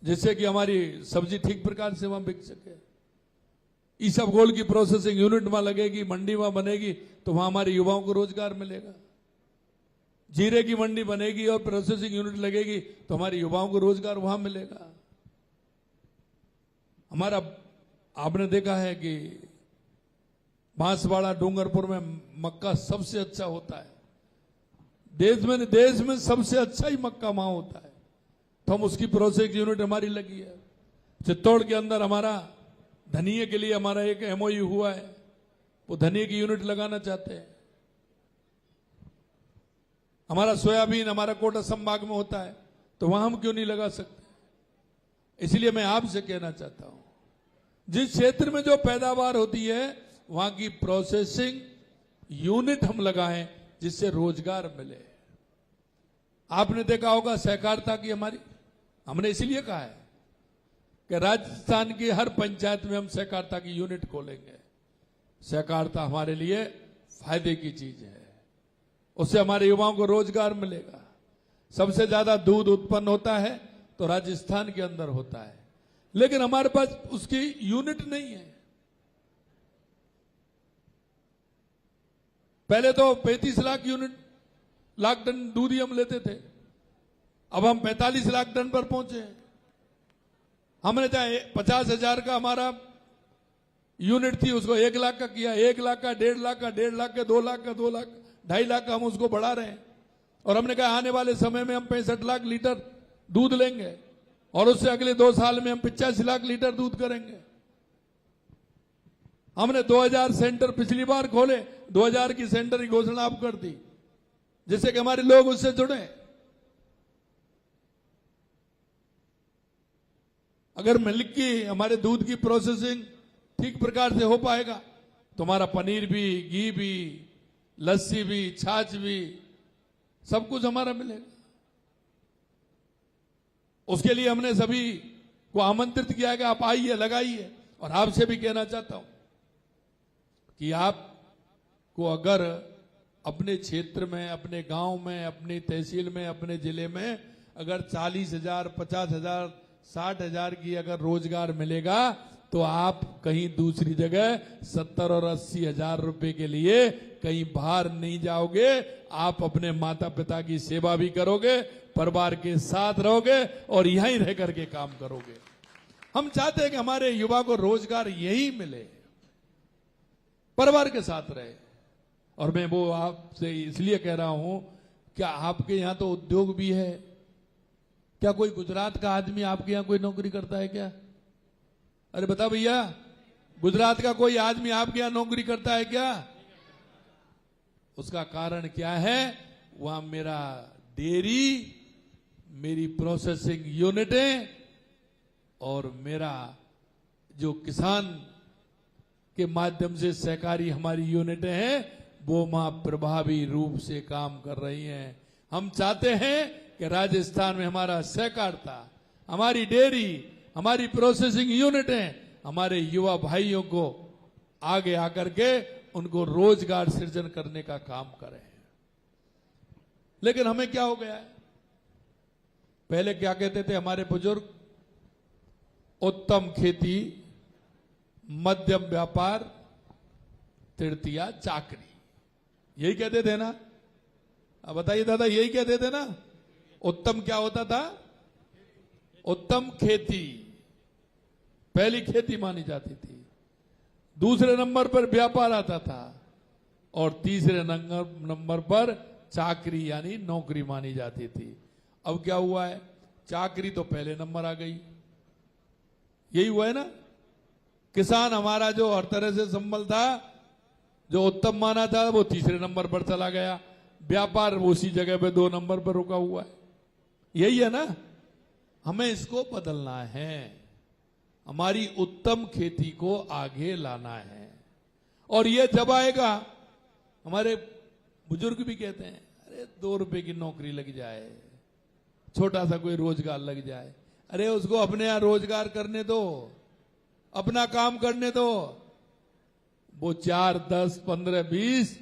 जिससे कि हमारी सब्जी ठीक प्रकार से वहां बिक सके। ईसबगोल की प्रोसेसिंग यूनिट वहां लगेगी, मंडी वहां बनेगी तो वहां हमारे युवाओं को रोजगार मिलेगा। जीरे की मंडी बनेगी और प्रोसेसिंग यूनिट लगेगी तो हमारे युवाओं को रोजगार वहां मिलेगा। हमारा आपने देखा है कि बांसवाड़ा डूंगरपुर में मक्का सबसे अच्छा होता है, देश में सबसे अच्छा ही मक्का वहां होता है, तो हम उसकी प्रोसेसिंग यूनिट हमारी लगी है। चित्तौड़ के अंदर हमारा धनिये के लिए हमारा एक एमओयू हुआ है, वो धनिये की यूनिट लगाना चाहते हैं। हमारा सोयाबीन हमारा कोटा संभाग में होता है तो वहां हम क्यों नहीं लगा सकते? इसलिए मैं आपसे कहना चाहता हूं, जिस क्षेत्र में जो पैदावार होती है वहां की प्रोसेसिंग यूनिट हम लगाएं जिससे रोजगार मिले। आपने देखा होगा सहकारिता की हमारी, हमने इसलिए कहा है कि राजस्थान की हर पंचायत में हम सहकारिता की यूनिट खोलेंगे। सहकारिता हमारे लिए फायदे की चीज है, उससे हमारे युवाओं को रोजगार मिलेगा। सबसे ज्यादा दूध उत्पन्न होता है तो राजस्थान के अंदर होता है, लेकिन हमारे पास उसकी यूनिट नहीं है। पहले तो 35 लाख टन दूध ही हम लेते थे, अब हम 45 लाख टन पर पहुंचे हैं। हमने चाहे 50,000 का हमारा यूनिट थी, उसको 1 लाख का किया, 1 लाख का, 1.5 लाख का, 1.5 लाख का, 2 लाख का, 2 लाख, 2.5 लाख का, हम उसको बढ़ा रहे हैं। और हमने कहा आने वाले समय में हम 65 लाख लीटर दूध लेंगे और उससे अगले 2 साल में हम 85 लाख लीटर दूध करेंगे। हमने 2000 सेंटर पिछली बार खोले, 2000 की सेंटर की घोषणा आप कर दी, जिससे कि हमारे लोग उससे जुड़े। अगर मिल्क की, हमारे दूध की प्रोसेसिंग ठीक प्रकार से हो पाएगा तो हमारा पनीर भी, घी भी, लस्सी भी, छाछ भी, सब कुछ हमारा मिलेगा। उसके लिए हमने सभी को आमंत्रित किया कि आप आइए, लगाइए। और आपसे भी कहना चाहता हूं कि आपको अगर अपने क्षेत्र में, अपने गांव में, अपनी तहसील में, अपने जिले में अगर 40,000, 50,000, 60,000 की अगर रोजगार मिलेगा तो आप कहीं दूसरी जगह 70 और 80,000 रुपए के लिए कहीं बाहर नहीं जाओगे। आप अपने माता पिता की सेवा भी करोगे, परिवार के साथ रहोगे और यहीं रह करके काम करोगे। हम चाहते हैं कि हमारे युवा को रोजगार यही मिले, परिवार के साथ रहे। और मैं वो आपसे इसलिए कह रहा हूं, क्या आपके यहां तो उद्योग भी है? क्या कोई गुजरात का आदमी आपके यहां कोई नौकरी करता है क्या? अरे बता भैया, गुजरात का कोई आदमी आपके यहां नौकरी करता है क्या? उसका कारण क्या है? वहां मेरा डेयरी, मेरी प्रोसेसिंग यूनिटें और मेरा जो किसान के माध्यम से सहकारी हमारी यूनिटें हैं, वो वहां प्रभावी रूप से काम कर रही हैं। हम चाहते हैं कि राजस्थान में हमारा सहकारिता, हमारी डेयरी, हमारी प्रोसेसिंग यूनिटें हमारे युवा भाइयों को आगे आकर के उनको रोजगार सृजन करने का काम करें। लेकिन हमें क्या हो गया है? पहले क्या कहते थे हमारे बुजुर्ग? उत्तम खेती, मध्यम व्यापार, तृतीया चाकरी, यही कहते थे ना? अब बताइए दादा, यही कहते थे ना? उत्तम क्या होता था? उत्तम खेती, पहली खेती मानी जाती थी। दूसरे नंबर पर व्यापार आता था और तीसरे नंबर पर चाकरी यानी नौकरी मानी जाती थी। अब क्या हुआ है? चाकरी तो पहले नंबर आ गई। यही हुआ है ना? किसान हमारा जो हर तरह से संबल था, जो उत्तम माना था, वो तीसरे नंबर पर चला गया। व्यापार उसी जगह पे 2 नंबर पर रुका हुआ है। यही है ना? हमें इसको बदलना है, हमारी उत्तम खेती को आगे लाना है। और ये जब आएगा, हमारे बुजुर्ग भी कहते हैं, अरे 2 रुपए की नौकरी लग जाए, छोटा सा कोई रोजगार लग जाए, अरे उसको अपने यहां रोजगार करने दो, अपना काम करने दो। वो 4, 10, 15, 20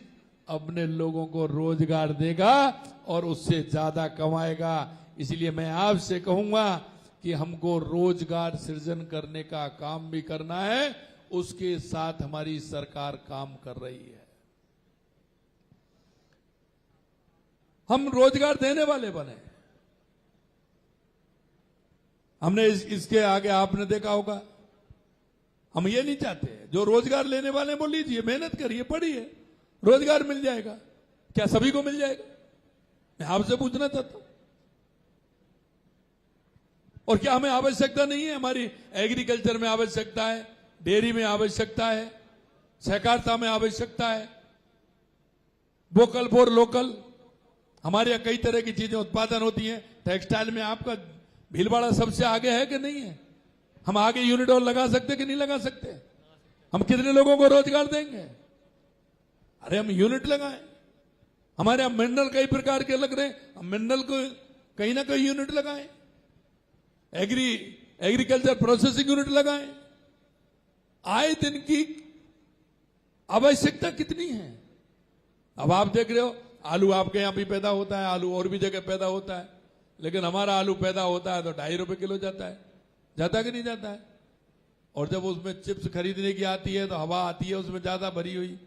अपने लोगों को रोजगार देगा और उससे ज्यादा कमाएगा। इसलिए मैं आपसे कहूंगा कि हमको रोजगार सृजन करने का काम भी करना है, उसके साथ हमारी सरकार काम कर रही है। हम रोजगार देने वाले बने। हमने इसके आगे आपने देखा होगा, हम ये नहीं चाहते, जो रोजगार लेने वाले वो लीजिए, मेहनत करिए, पढ़िए, रोजगार मिल जाएगा। क्या सभी को मिल जाएगा? मैं आपसे पूछना चाहता हूं। और क्या हमें आवश्यकता नहीं है? हमारी एग्रीकल्चर में आवश्यकता है, डेयरी में आवश्यकता है, सहकारिता में आवश्यकता है, वोकल फॉर लोकल। हमारे यहां कई तरह की चीजें उत्पादन होती हैं। टेक्सटाइल में आपका भीलवाड़ा सबसे आगे है कि नहीं है? हम आगे यूनिट और लगा सकते कि नहीं लगा सकते? हम कितने लोगों को रोजगार देंगे? अरे हम यूनिट लगाएं। हमारे यहां मिनरल कई प्रकार के लग रहे हैं, हम मिनरल को कहीं ना कहीं यूनिट लगाएं, एग्रीकल्चर प्रोसेसिंग यूनिट लगाएं। आए दिन की आवश्यकता कितनी है? अब आप देख रहे हो, आलू आपके यहां भी पैदा होता है, आलू और भी जगह पैदा होता है, लेकिन हमारा आलू पैदा होता है तो 2.5 रुपए किलो जाता कि नहीं जाता है? और जब उसमें चिप्स खरीदने की आती है तो हवा आती है उसमें ज्यादा भरी हुई,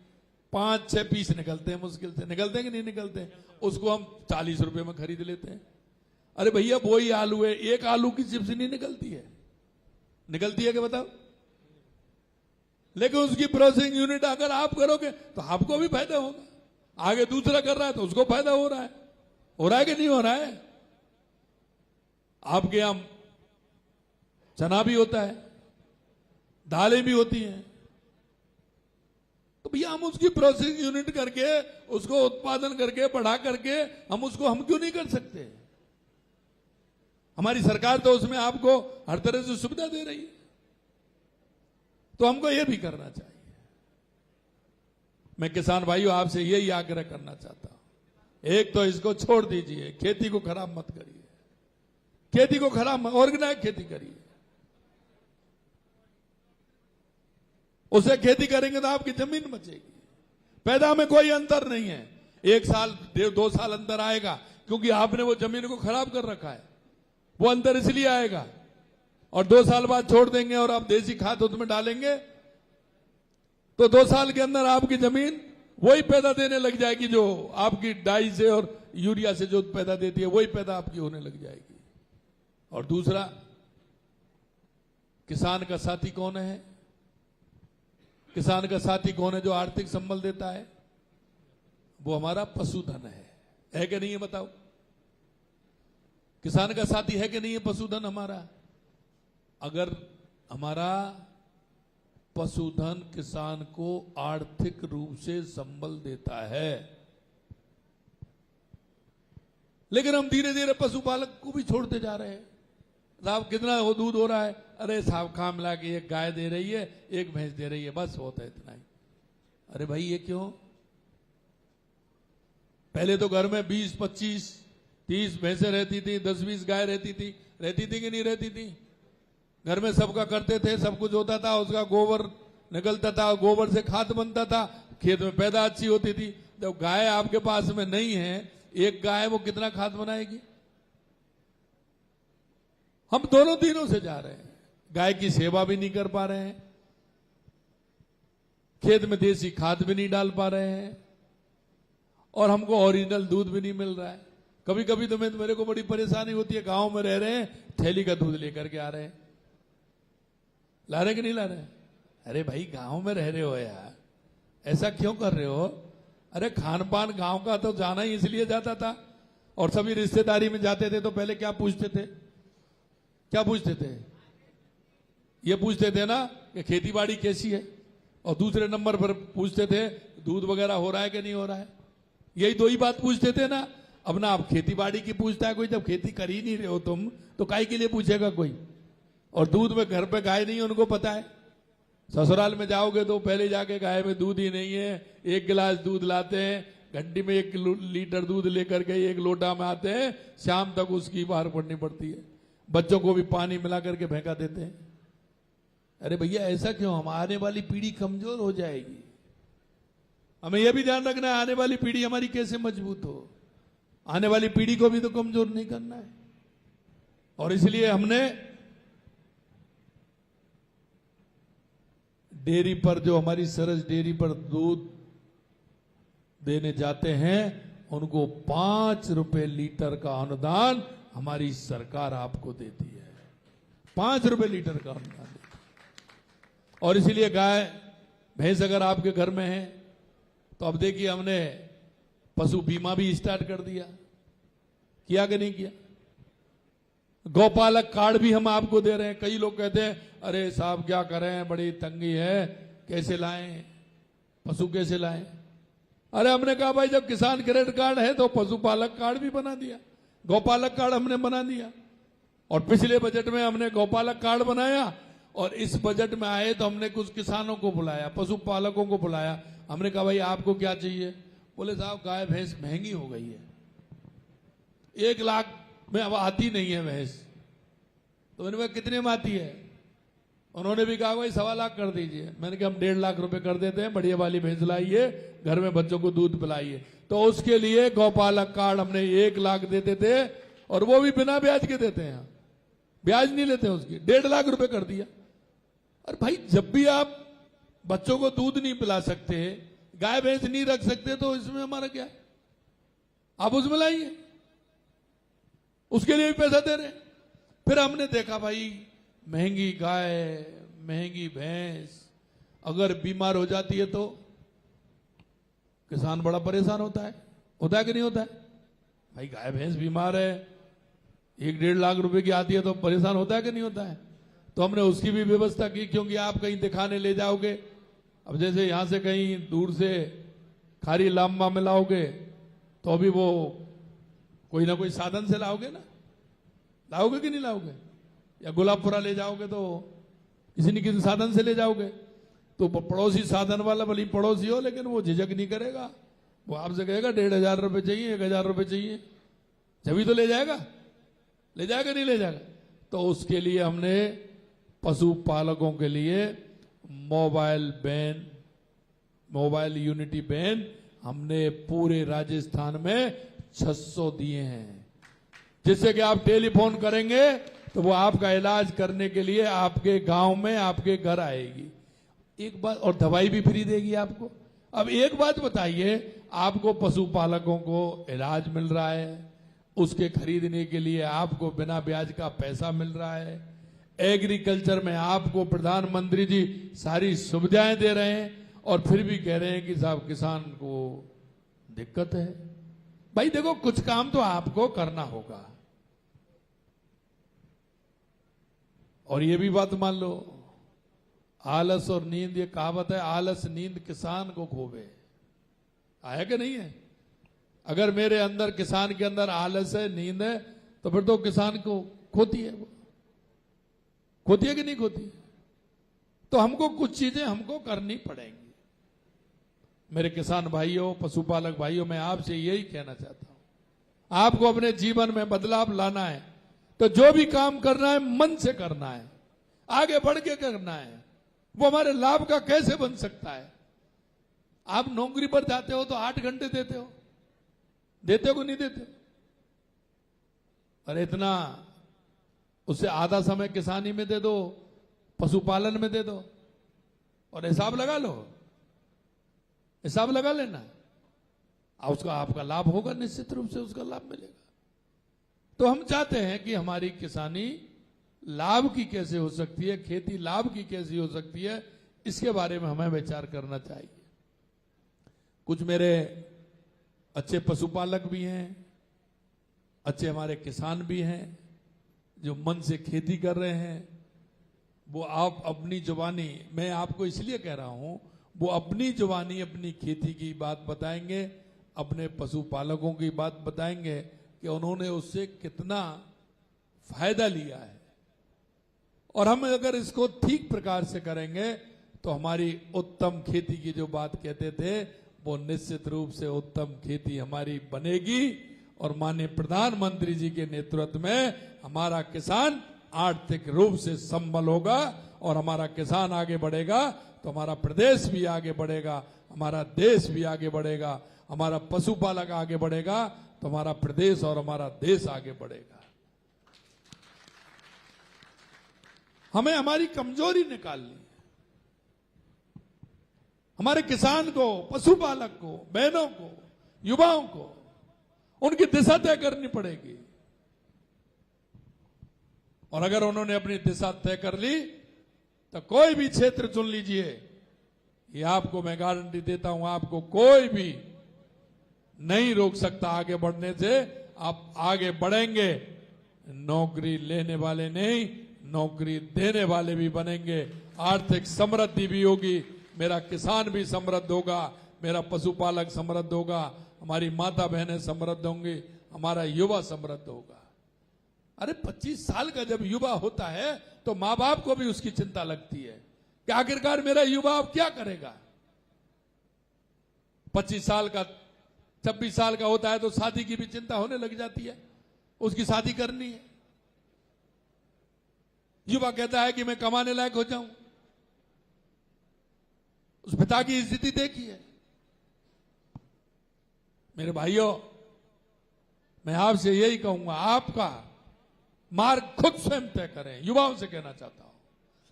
5-6 पीस निकलते हैं, मुश्किल से निकलते हैं कि नहीं निकलते? उसको हम 40 रुपए में खरीद लेते हैं। अरे भैया वही आलू है, एक आलू की चिप्स नहीं निकलती है, निकलती है क्या बताओ? लेकिन उसकी प्रोसेसिंग यूनिट अगर आप करोगे तो आपको भी फायदा होगा, आगे दूसरा कर रहा है तो उसको फायदा हो रहा है कि नहीं हो रहा है? आपके यहां चना भी होता है, दालें भी होती हैं, तो भैया हम उसकी प्रोसेसिंग यूनिट करके उसको उत्पादन करके बढ़ा करके हम क्यों नहीं कर सकते? हमारी सरकार तो उसमें आपको हर तरह से सुविधा दे रही है, तो हमको यह भी करना चाहिए। मैं किसान भाइयों आपसे यही आग्रह करना चाहता हूं, एक तो इसको छोड़ दीजिए, खेती को खराब मत करिए, खेती को खराब ऑर्गेनाइज खेती करिए, उससे खेती करेंगे तो आपकी जमीन बचेगी। पैदा में कोई अंतर नहीं है, 1 साल 2 साल अंतर आएगा क्योंकि आपने वो जमीन को खराब कर रखा है, वो अंतर इसलिए आएगा। और 2 साल बाद छोड़ देंगे और आप देसी खाद उसमें डालेंगे तो 2 साल के अंदर आपकी जमीन वही पैदा देने लग जाएगी जो आपकी डाई से और यूरिया से जो पैदा देती है, वही पैदा आपकी होने लग जाएगी। और दूसरा, किसान का साथी कौन है? किसान का साथी कौन है जो आर्थिक संबल देता है? वो हमारा पशुधन है कि नहीं है बताओ? किसान का साथी है कि नहीं है पशुधन हमारा? अगर हमारा पशुधन किसान को आर्थिक रूप से संबल देता है, लेकिन हम धीरे धीरे पशुपालक को भी छोड़ते जा रहे हैं। साहब कितना वो दूध हो रहा है? अरे साहब खा मिला के 1 गाय दे रही है, 1 भैंस दे रही है, बस होता है इतना ही। अरे भाई ये क्यों? पहले तो घर में 20, 25, 30 भैंसें रहती थी, 10-20 गाय रहती थी कि नहीं रहती थी? घर में सबका करते थे, सब कुछ होता था, उसका गोबर निकलता था, गोबर से खाद बनता था, खेत में पैदा अच्छी होती थी। जब गाय आपके पास में नहीं है, 1 गाय वो कितना खाद बनाएगी? हम दोनों दिनों से जा रहे हैं, गाय की सेवा भी नहीं कर पा रहे हैं, खेत में देसी खाद भी नहीं डाल पा रहे हैं, और हमको ओरिजिनल दूध भी नहीं मिल रहा है। कभी कभी तो मेरे को बड़ी परेशानी होती है, गांव में रह रहे हैं, थैली का दूध लेकर के आ रहे हैं, ला रहे कि नहीं ला रहे? अरे भाई गांव में रह रहे हो यार, ऐसा क्यों कर रहे हो? अरे खान पान गांव का तो जाना ही इसलिए जाता था, और सभी रिश्तेदारी में जाते थे तो पहले क्या पूछते थे? क्या पूछते थे? ये पूछते थे ना कि खेती बाड़ी कैसी है, और दूसरे नंबर पर पूछते थे दूध वगैरह हो रहा है कि नहीं हो रहा है। यही 2 ही बात पूछते थे ना। अब ना आप खेती बाड़ी की पूछता है कोई, जब खेती कर ही नहीं रहे हो तुम तो काहे के लिए पूछेगा कोई? और दूध में घर पे गाय नहीं है, उनको पता है। ससुराल में जाओगे तो पहले जाके गाय में दूध ही नहीं है, 1 गिलास दूध लाते हैं, घंटी में 1 लीटर दूध लेकर के 1 लोटा में आते हैं, शाम तक उसकी बाहर पड़नी पड़ती है, बच्चों को भी पानी मिला करके फेंका देते हैं। अरे भैया ऐसा क्यों? हम आने वाली पीढ़ी कमजोर हो जाएगी, हमें यह भी ध्यान रखना है आने वाली पीढ़ी हमारी कैसे मजबूत हो। आने वाली पीढ़ी को भी तो कमजोर नहीं करना है, और इसलिए हमने डेयरी पर, जो हमारी सरस डेयरी पर दूध देने जाते हैं, उनको 5 रुपए लीटर का अनुदान हमारी सरकार आपको देती है, 5 रुपए लीटर का अनुदान देती है। और इसीलिए गाय भैंस अगर आपके घर में है तो अब देखिए हमने पशु बीमा भी स्टार्ट कर दिया, किया कि नहीं किया? गौपालक कार्ड भी हम आपको दे रहे हैं। कई लोग कहते हैं अरे साहब क्या करें, बड़ी तंगी है, कैसे लाएं, पशु कैसे लाएं? अरे हमने कहा भाई जब किसान क्रेडिट कार्ड है तो पशुपालक कार्ड भी बना दिया, गौपालक कार्ड हमने बना दिया। और पिछले बजट में हमने गौपालक कार्ड बनाया, और इस बजट में आए तो हमने कुछ किसानों को बुलाया, पशुपालकों को बुलाया। हमने कहा भाई आपको क्या चाहिए? बोले साहब गाय भैंस महंगी हो गई है, 1 लाख में अब आती नहीं है भैंस। तो मैंने कहा कितने में आती है? उन्होंने भी कहा भाई 1.25 लाख कर दीजिए। मैंने कहा हम 1.5 लाख रुपए कर देते हैं, बढ़िया वाली भैंस लाइए, घर में बच्चों को दूध पिलाइए। तो उसके लिए गौपालक कार्ड हमने 1 लाख देते थे, और वो भी बिना ब्याज के देते हैं, ब्याज नहीं लेते हैं उसकी। 1.5 लाख रुपए कर दिया। और भाई जब भी आप बच्चों को दूध नहीं पिला सकते, गाय भैंस नहीं रख सकते, तो इसमें हमारा क्या है? आप उसमें लाइए, उसके लिए भी पैसा दे रहे हैं। फिर हमने देखा भाई महंगी गाय, महंगी भैंस अगर बीमार हो जाती है तो किसान बड़ा परेशान होता है कि नहीं होता है? भाई गाय भैंस बीमार है, 1-1.5 लाख रुपए की आती है तो परेशान होता है कि नहीं होता है? तो हमने उसकी भी व्यवस्था की, क्योंकि आप कहीं दिखाने ले जाओगे, अब जैसे यहां से कहीं दूर से खारी लांबा में लाओगे तो अभी वो कोई ना कोई साधन से लाओगे ना, लाओगे कि नहीं लाओगे? या गुलाबपुरा ले जाओगे तो किसी न किसी साधन से ले जाओगे, तो पड़ोसी साधन वाला भले पड़ोसी हो लेकिन वो झिझक नहीं करेगा, वो आपसे कहेगा 1,500 रुपए चाहिए, 1,000 रुपए चाहिए, जब तो ले जाएगा नहीं ले जाएगा? तो उसके लिए हमने पशुपालकों के लिए मोबाइल यूनिटी वैन हमने पूरे राजस्थान में 600 दिए हैं, जिससे कि आप टेलीफोन करेंगे तो वो आपका इलाज करने के लिए आपके गांव में आपके घर आएगी। एक बात और, दवाई भी फ्री देगी आपको। अब एक बात बताइए, आपको पशुपालकों को इलाज मिल रहा है, उसके खरीदने के लिए आपको बिना ब्याज का पैसा मिल रहा है, एग्रीकल्चर में आपको प्रधानमंत्री जी सारी सुविधाएं दे रहे हैं, और फिर भी कह रहे हैं कि साहब किसान को दिक्कत है। भाई देखो, कुछ काम तो आपको करना होगा। और ये भी बात मान लो, आलस और नींद, ये कहावत है, आलस नींद किसान को खोवे, आया कि नहीं है? अगर मेरे अंदर, किसान के अंदर आलस है, नींद है, तो फिर तो किसान को खोती है, वो खोती है कि नहीं खोती? तो हमको कुछ चीजें हमको करनी पड़ेंगी। मेरे किसान भाइयों, पशुपालक भाइयों, मैं आपसे यही कहना चाहता हूं, आपको अपने जीवन में बदलाव लाना है तो जो भी काम करना है मन से करना है, आगे बढ़ के करना है। वो हमारे लाभ का कैसे बन सकता है? आप नौकरी पर जाते हो तो 8 घंटे देते हो कि नहीं देते हो? अरे इतना, उससे आधा समय किसानी में दे दो, पशुपालन में दे दो, और हिसाब लगा लो, हिसाब लगा लेना, उसका आपका लाभ होगा, निश्चित रूप से उसका लाभ मिलेगा। तो हम चाहते हैं कि हमारी किसानी लाभ की कैसे हो सकती है, खेती लाभ की कैसी हो सकती है, इसके बारे में हमें विचार करना चाहिए। कुछ मेरे अच्छे पशुपालक भी हैं, अच्छे हमारे किसान भी हैं, जो मन से खेती कर रहे हैं। वो आप अपनी जुबानी, मैं आपको इसलिए कह रहा हूं, वो अपनी जुबानी अपनी खेती की बात बताएंगे, अपने पशुपालकों की बात बताएंगे कि उन्होंने उससे कितना फायदा लिया है। और हम अगर इसको ठीक प्रकार से करेंगे तो हमारी उत्तम खेती की जो बात कहते थे, वो निश्चित रूप से उत्तम खेती हमारी बनेगी। और माननीय प्रधानमंत्री जी के नेतृत्व में हमारा किसान आर्थिक रूप से संबल होगा, और हमारा किसान आगे बढ़ेगा तो हमारा प्रदेश भी आगे बढ़ेगा, हमारा देश भी आगे बढ़ेगा, हमारा पशुपालक आगे बढ़ेगा तो हमारा प्रदेश और हमारा देश आगे बढ़ेगा। हमें हमारी कमजोरी निकालनी है। हमारे किसान को, पशुपालक को, बहनों को, युवाओं को उनकी दिशा तय करनी पड़ेगी। और अगर उन्होंने अपनी दिशा तय कर ली तो कोई भी क्षेत्र चुन लीजिए, ये आपको मैं गारंटी देता हूं, आपको कोई भी नहीं रोक सकता आगे बढ़ने से। आप आगे बढ़ेंगे, नौकरी लेने वाले नहीं, नौकरी देने वाले भी बनेंगे, आर्थिक समृद्धि भी होगी, मेरा किसान भी समृद्ध होगा, मेरा पशुपालक समृद्ध होगा, हमारी माता बहनें समृद्ध होंगी, हमारा युवा समृद्ध होगा। अरे 25 साल का जब युवा होता है तो मां बाप को भी उसकी चिंता लगती है कि आखिरकार मेरा युवा अब क्या करेगा। 25 साल का, 26 साल का होता है तो शादी की भी चिंता होने लग जाती है, उसकी शादी करनी है। युवा कहता है कि मैं कमाने लायक हो जाऊं। उस पिता की स्थिति देखिए। मेरे भाइयों, मैं आपसे यही कहूंगा, आपका मार्ग खुद स्वयं तय करें। युवाओं से कहना चाहता हूं,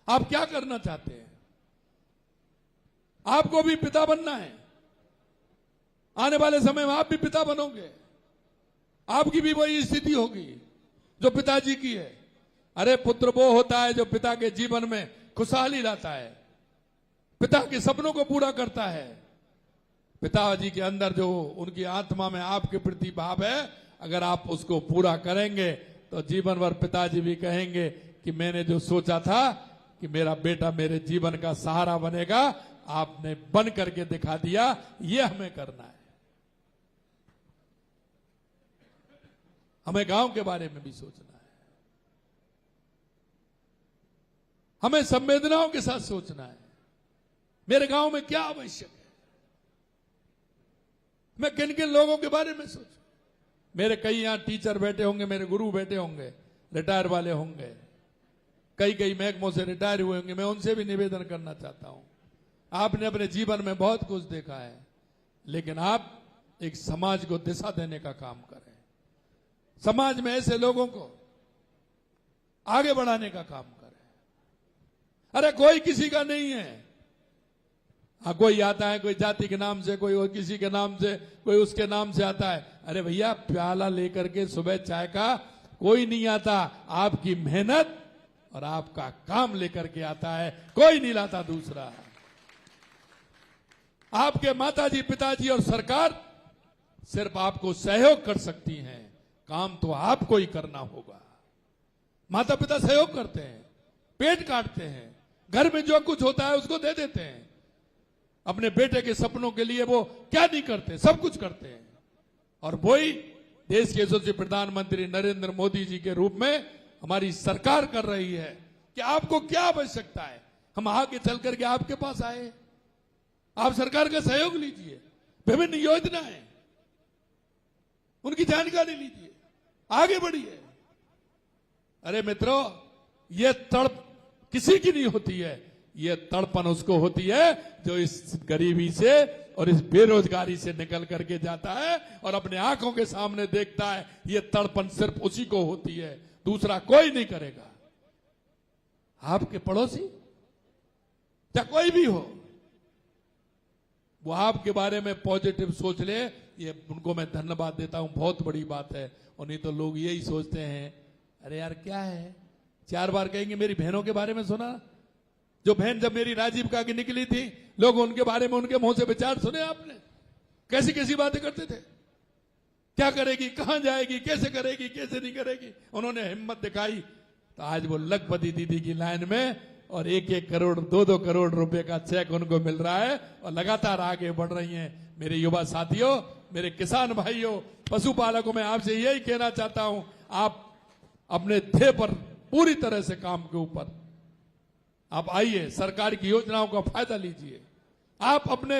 आप क्या करना चाहते हैं? आपको भी पिता बनना है। आने वाले समय में आप भी पिता बनोगे, आपकी भी वही स्थिति होगी जो पिताजी की है। अरे पुत्र वो होता है जो पिता के जीवन में खुशहाली लाता है, पिता के सपनों को पूरा करता है। पिताजी के अंदर जो उनकी आत्मा में आपके प्रति भाव है, अगर आप उसको पूरा करेंगे तो जीवन भर पिताजी भी कहेंगे कि मैंने जो सोचा था कि मेरा बेटा मेरे जीवन का सहारा बनेगा, आपने बन करके दिखा दिया। ये हमें करना है। हमें गांव के बारे में भी सोचना है, हमें संवेदनाओं के साथ सोचना है। मेरे गांव में क्या आवश्यक है, मैं किन किन लोगों के बारे में सोचूं। मेरे कई यहां टीचर बैठे होंगे, मेरे गुरु बैठे होंगे, रिटायर वाले होंगे, कई कई महकमों से रिटायर हुए होंगे। मैं उनसे भी निवेदन करना चाहता हूं, आपने अपने जीवन में बहुत कुछ देखा है, लेकिन आप एक समाज को दिशा देने का काम करें। समाज में ऐसे लोगों को आगे बढ़ाने का काम करें। अरे कोई किसी का नहीं है। हाँ, कोई आता है कोई जाति के नाम से, कोई और किसी के नाम से, कोई उसके नाम से आता है। अरे भैया, प्याला लेकर के सुबह चाय का कोई नहीं आता, आपकी मेहनत और आपका काम लेकर के आता है, कोई नहीं लाता दूसरा। आपके माताजी, पिताजी और सरकार सिर्फ आपको सहयोग कर सकती हैं, काम तो आपको ही करना होगा। माता पिता सहयोग करते हैं, पेट काटते हैं, घर में जो कुछ होता है उसको दे देते हैं। अपने बेटे के सपनों के लिए वो क्या नहीं करते, सब कुछ करते हैं। और वही देश के यशस्वी प्रधानमंत्री नरेंद्र मोदी जी के रूप में हमारी सरकार कर रही है कि आपको क्या आवश्यकता है, हम आगे चल करके आपके पास आए, आप सरकार का सहयोग लीजिए। विभिन्न योजनाएं, उनकी जानकारी लीजिए, आगे बढ़िए। अरे मित्रों, ये तड़प किसी की नहीं होती है, ये तड़पन उसको होती है जो इस गरीबी से और इस बेरोजगारी से निकल करके जाता है और अपने आंखों के सामने देखता है। ये तड़पन सिर्फ उसी को होती है, दूसरा कोई नहीं करेगा। आपके पड़ोसी या कोई भी हो, वो आपके बारे में पॉजिटिव सोच ले, ये उनको मैं धन्यवाद देता हूं, बहुत बड़ी बात है। और नहीं तो लोग यही सोचते हैं, अरे यार क्या है, 4 बार कहेंगे मेरी बहनों के बारे में सुना। जो बहन जब मेरी राजीव का की निकली थी, लोग उनके बारे में उनके मुंह से विचार सुने आपने, कैसी कैसी बातें करते थे, क्या करेगी, कहां जाएगी, कैसे करेगी, कैसे नहीं करेगी। उन्होंने हिम्मत दिखाई तो आज वो लखपति दीदी की लाइन में और 1-1 करोड़ 2-2 करोड़ रुपए का चेक उनको मिल रहा है और लगातार आगे बढ़ रही हैं। मेरे युवा साथियों, मेरे किसान भाइयों, पशुपालकों, मैं आपसे यही कहना चाहता हूं, आप अपने ध्येय पर पूरी तरह से काम के ऊपर आप आइए, सरकार की योजनाओं का फायदा लीजिए। आप अपने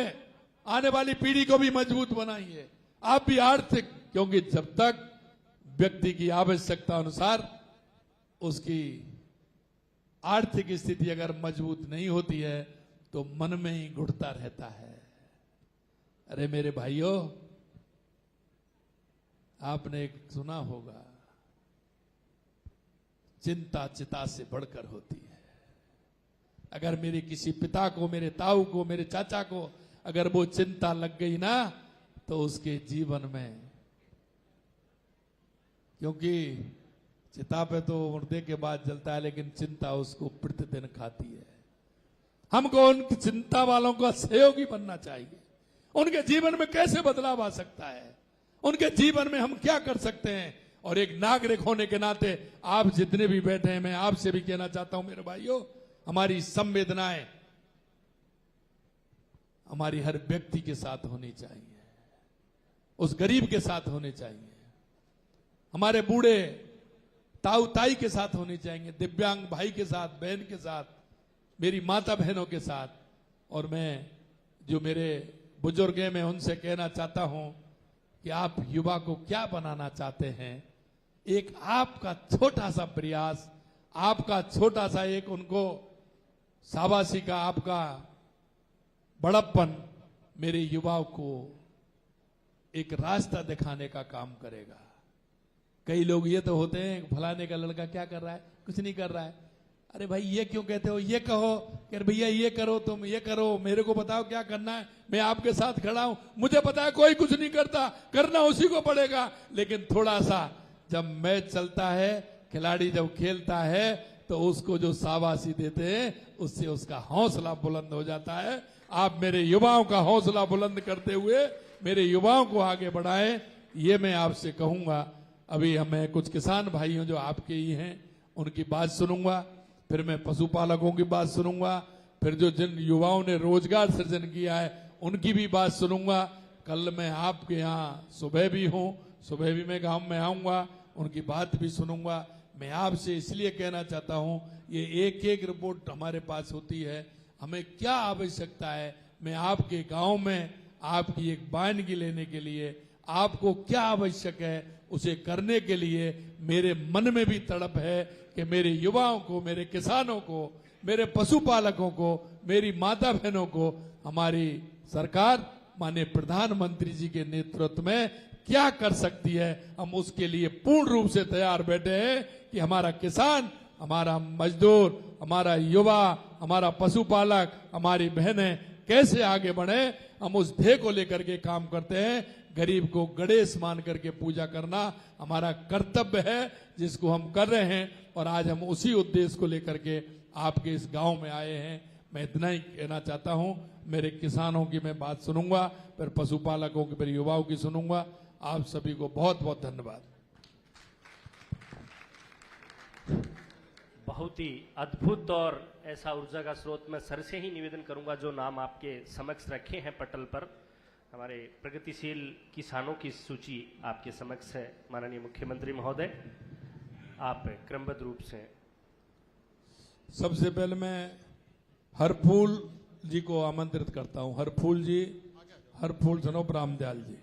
आने वाली पीढ़ी को भी मजबूत बनाइए, आप भी आर्थिक, क्योंकि जब तक व्यक्ति की आवश्यकता अनुसार उसकी आर्थिक स्थिति अगर मजबूत नहीं होती है तो मन में ही घुटता रहता है। अरे मेरे भाइयों, आपने एक सुना होगा, चिंता चिता से बढ़कर होती है। अगर मेरे किसी पिता को, मेरे ताऊ को, मेरे चाचा को अगर वो चिंता लग गई ना, तो उसके जीवन में, क्योंकि चिता पे तो मुर्दे के बाद जलता है, लेकिन चिंता उसको प्रतिदिन खाती है। हमको उन चिंता वालों का सहयोगी बनना चाहिए। उनके जीवन में कैसे बदलाव आ सकता है, उनके जीवन में हम क्या कर सकते हैं। और एक नागरिक होने के नाते आप जितने भी बैठे हैं, मैं आपसे भी कहना चाहता हूं मेरे भाइयों, हमारी संवेदनाएं हमारी हर व्यक्ति के साथ होनी चाहिए, उस गरीब के साथ होनी चाहिए, हमारे बूढ़े ताऊ ताई के साथ होनी चाहिए, दिव्यांग भाई के साथ, बहन के साथ, मेरी माता बहनों के साथ। और मैं जो मेरे बुजुर्ग हैं, मैं उनसे कहना चाहता हूं कि आप युवा को क्या बनाना चाहते हैं, एक आपका छोटा सा प्रयास, आपका छोटा सा एक उनको शाबाशी का आपका बड़प्पन मेरे युवाओं को एक रास्ता दिखाने का काम करेगा। कई लोग ये तो होते हैं फलाने का लड़का क्या कर रहा है, कुछ नहीं कर रहा है। अरे भाई ये क्यों कहते हो, ये कहो कि अरे भैया ये करो, तुम ये करो, मेरे को बताओ क्या करना है, मैं आपके साथ खड़ा हूं, मुझे पता है कोई कुछ नहीं करता, करना उसी को पड़ेगा। लेकिन थोड़ा सा जब मैच चलता है, खिलाड़ी जब खेलता है तो उसको जो शाबाशी देते हैं उससे उसका हौसला बुलंद हो जाता है। आप मेरे युवाओं का हौसला बुलंद करते हुए मेरे युवाओं को आगे बढ़ाएं, ये मैं आपसे कहूंगा। अभी हमें कुछ किसान भाइयों जो आपके ही हैं उनकी बात सुनूंगा, फिर मैं पशुपालकों की बात सुनूंगा, फिर जो जिन युवाओं ने रोजगार सृजन किया है उनकी भी बात सुनूंगा। कल मैं आपके यहाँ सुबह भी हूँ, सुबह भी मैं गांव में आऊंगा, उनकी बात भी सुनूंगा। मैं आपसे इसलिए कहना चाहता हूं, ये एक एक रिपोर्ट हमारे पास होती है, हमें क्या आवश्यकता है, मैं आपके गांव में आपकी एक वानगी लेने के लिए आपको क्या आवश्यक है उसे करने के लिए मेरे मन में भी तड़प है कि मेरे युवाओं को, मेरे किसानों को, मेरे पशुपालकों को, मेरी माता बहनों को हमारी सरकार माननीय प्रधानमंत्री जी के नेतृत्व में क्या कर सकती है, हम उसके लिए पूर्ण रूप से तैयार बैठे हैं कि हमारा किसान, हमारा मजदूर, हमारा युवा, हमारा पशुपालक, हमारी बहनें कैसे आगे बढ़े, हम उस ध्येय को लेकर के काम करते हैं। गरीब को गणेश मान करके पूजा करना हमारा कर्तव्य है जिसको हम कर रहे हैं, और आज हम उसी उद्देश्य को लेकर के आपके इस गांव में आए हैं। मैं इतना ही कहना चाहता हूं, मेरे किसानों की मैं बात सुनूंगा, फिर पशुपालकों की, फिर युवाओं की सुनूंगा। आप सभी को बहुत बहुत धन्यवाद। बहुत ही अद्भुत और ऐसा ऊर्जा का स्रोत मैं सर से ही निवेदन करूंगा जो नाम आपके समक्ष रखे हैं पटल पर। हमारे प्रगतिशील किसानों की सूची आपके समक्ष है। माननीय मुख्यमंत्री महोदय, आप क्रमबद्ध रूप से। सबसे पहले मैं हरफूल जी को आमंत्रित करता हूं। हरफूल जी, हरफूल सनोप रामदयाल जी।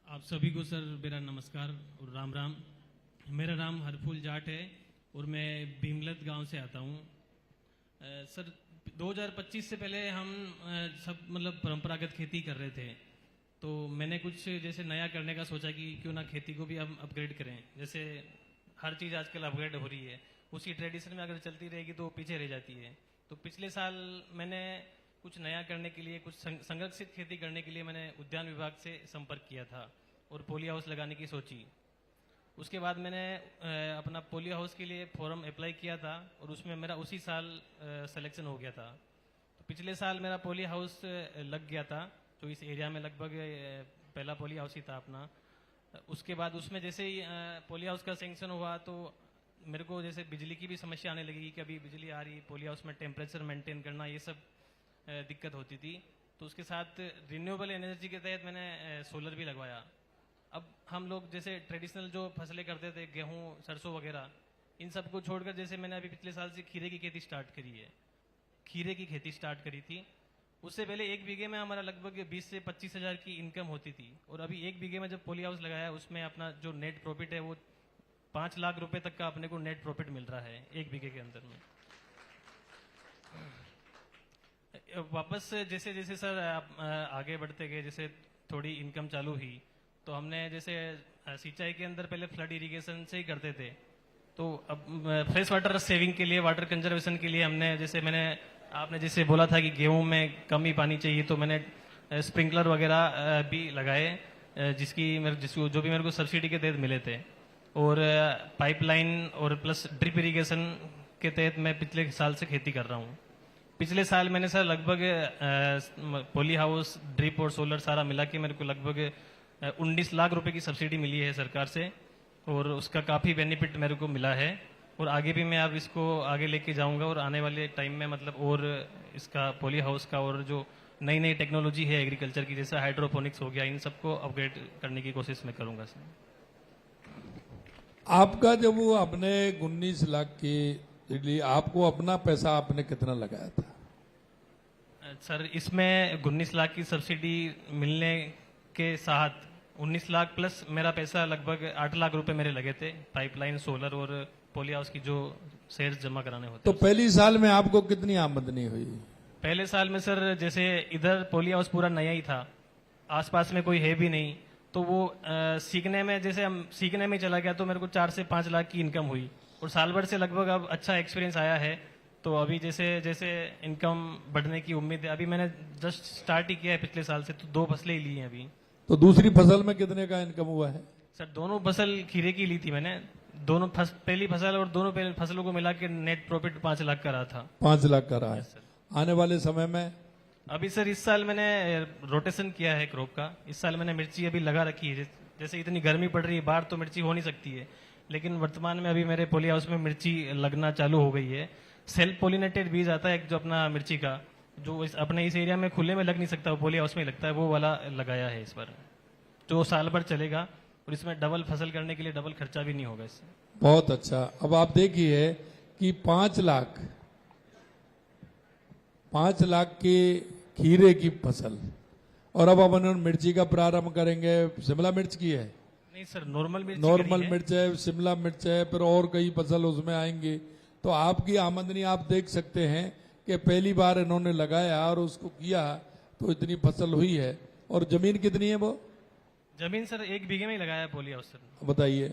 आप सभी को सर मेरा नमस्कार और राम राम। मेरा नाम हरफूल जाट है और मैं भीमलत गांव से आता हूं। सर 2025 से पहले हम सब मतलब परंपरागत खेती कर रहे थे, तो मैंने कुछ जैसे नया करने का सोचा कि क्यों ना खेती को भी हम अपग्रेड करें। जैसे हर चीज़ आजकल अपग्रेड हो रही है, उसी ट्रेडिशन में अगर चलती रहेगी तो पीछे रह जाती है। तो पिछले साल मैंने कुछ नया करने के लिए, कुछ संरक्षित खेती करने के लिए मैंने उद्यान विभाग से संपर्क किया था और पोली हाउस लगाने की सोची। उसके बाद मैंने अपना पोली हाउस के लिए फॉर्म अप्लाई किया था और उसमें मेरा उसी साल सिलेक्शन हो गया था। तो पिछले साल मेरा पोली हाउस लग गया था, जो इस एरिया में लगभग पहला पोली हाउस ही था अपना। उसके बाद उसमें जैसे ही पोली हाउस का सेंक्शन हुआ तो मेरे को जैसे बिजली की भी समस्या आने लगी कि अभी बिजली आ रही, पोली हाउस में टेम्परेचर मेंटेन करना, ये सब दिक्कत होती थी। तो उसके साथ रिन्यूएबल एनर्जी के तहत मैंने सोलर भी लगवाया। अब हम लोग जैसे ट्रेडिशनल जो फसलें करते थे, गेहूं, सरसों वगैरह, इन सब को छोड़कर जैसे मैंने अभी पिछले साल से खीरे की खेती स्टार्ट करी है। खीरे की खेती स्टार्ट करी थी। उससे पहले एक बीघे में हमारा लगभग 20 से 25 हज़ार की इनकम होती थी, और अभी एक बीघे में जब पोली हाउस लगाया उसमें अपना जो नेट प्रॉफिट है वो 5 लाख रुपए तक का अपने को नेट प्रॉफिट मिल रहा है एक बीघे के अंदर में। वापस जैसे जैसे सर आप आगे बढ़ते गए, जैसे थोड़ी इनकम चालू हुई, तो हमने जैसे सिंचाई के अंदर पहले फ्लड इरिगेशन से ही करते थे, तो अब फ्रेश वाटर सेविंग के लिए, वाटर कंजर्वेशन के लिए हमने जैसे आपने जैसे बोला था कि गेहूं में कम ही पानी चाहिए, तो मैंने स्प्रिंकलर वगैरह भी लगाए, जिसको जो भी मेरे को सब्सिडी के तहत मिले थे। और पाइपलाइन और प्लस ड्रिप इरिगेशन के तहत मैं पिछले साल से खेती कर रहा हूँ। पिछले साल मैंने सर लगभग पोली हाउस, ड्रिप और सोलर सारा मिला के मेरे को लगभग 19 लाख रुपए की सब्सिडी मिली है सरकार से, और उसका काफ़ी बेनिफिट मेरे को मिला है। और आगे भी मैं अब इसको आगे लेके जाऊंगा, और आने वाले टाइम में मतलब और इसका पोली हाउस का और जो नई नई टेक्नोलॉजी है एग्रीकल्चर की, जैसे हाइड्रोपोनिक्स हो गया, इन सबको अपग्रेड करने की कोशिश मैं करूंगा सर। आपका जब वो आपने 19 लाख की लिए आपको अपना पैसा आपने कितना लगाया था? सर इसमें 19 लाख की सब्सिडी मिलने के साथ 19 लाख प्लस मेरा पैसा लगभग 8 लाख रुपए मेरे लगे थे, पाइपलाइन, सोलर और पोली हाउस की जो शेयर्स जमा कराने होते। तो पहली साल में आपको कितनी आमदनी हुई? पहले साल में सर जैसे इधर पोली हाउस पूरा नया ही था, आसपास में कोई है भी नहीं, तो वो सीखने में, जैसे हम सीखने में चला गया तो मेरे को 4 से 5 लाख की इनकम हुई, और साल भर से लगभग अब अच्छा एक्सपीरियंस आया है। तो अभी जैसे जैसे इनकम बढ़ने की उम्मीद है। अभी मैंने जस्ट स्टार्ट ही किया है पिछले साल से, तो 2 फसलें ही ली हैं अभी। तो दूसरी फसल में कितने का इनकम हुआ है? सर दोनों फसल खीरे की ली थी मैंने, दोनों पहली फसल और दोनों फसलों को मिला के नेट प्रॉफिट 5 लाख का रहा था। 5 लाख का रहा है। सर आने वाले समय में अभी सर इस साल मैंने रोटेशन किया है क्रॉप का। इस साल मैंने मिर्ची अभी लगा रखी है। जैसे इतनी गर्मी पड़ रही है बाहर, तो मिर्ची हो नहीं सकती है, लेकिन वर्तमान में अभी मेरे पॉली हाउस में मिर्ची लगना चालू हो गई है। सेल्फ पोलिनेटेड बीज आता है एक, जो अपना मिर्ची का, जो अपने इस एरिया में खुले में लग नहीं सकता, वो पॉली हाउस में ही लगता है, वो वाला लगाया है इस बार, जो साल भर चलेगा, और इसमें डबल फसल करने के लिए डबल खर्चा भी नहीं होगा इससे। बहुत अच्छा। अब आप देखिए कि 5 लाख की खीरे की फसल, और अब अपन मिर्ची का प्रारंभ करेंगे। शिमला मिर्च की है? नहीं सर, नॉर्मल मिर्च। नॉर्मल मिर्च है, शिमला मिर्च है, फिर और कई फसल उसमें आएंगी। तो आपकी आमदनी आप देख सकते हैं कि पहली बार इन्होंने लगाया और उसको किया तो इतनी फसल हुई है। और जमीन कितनी है वो? जमीन सर 1 बीघे में ही लगाया है पॉली हाउस सर। बताइए,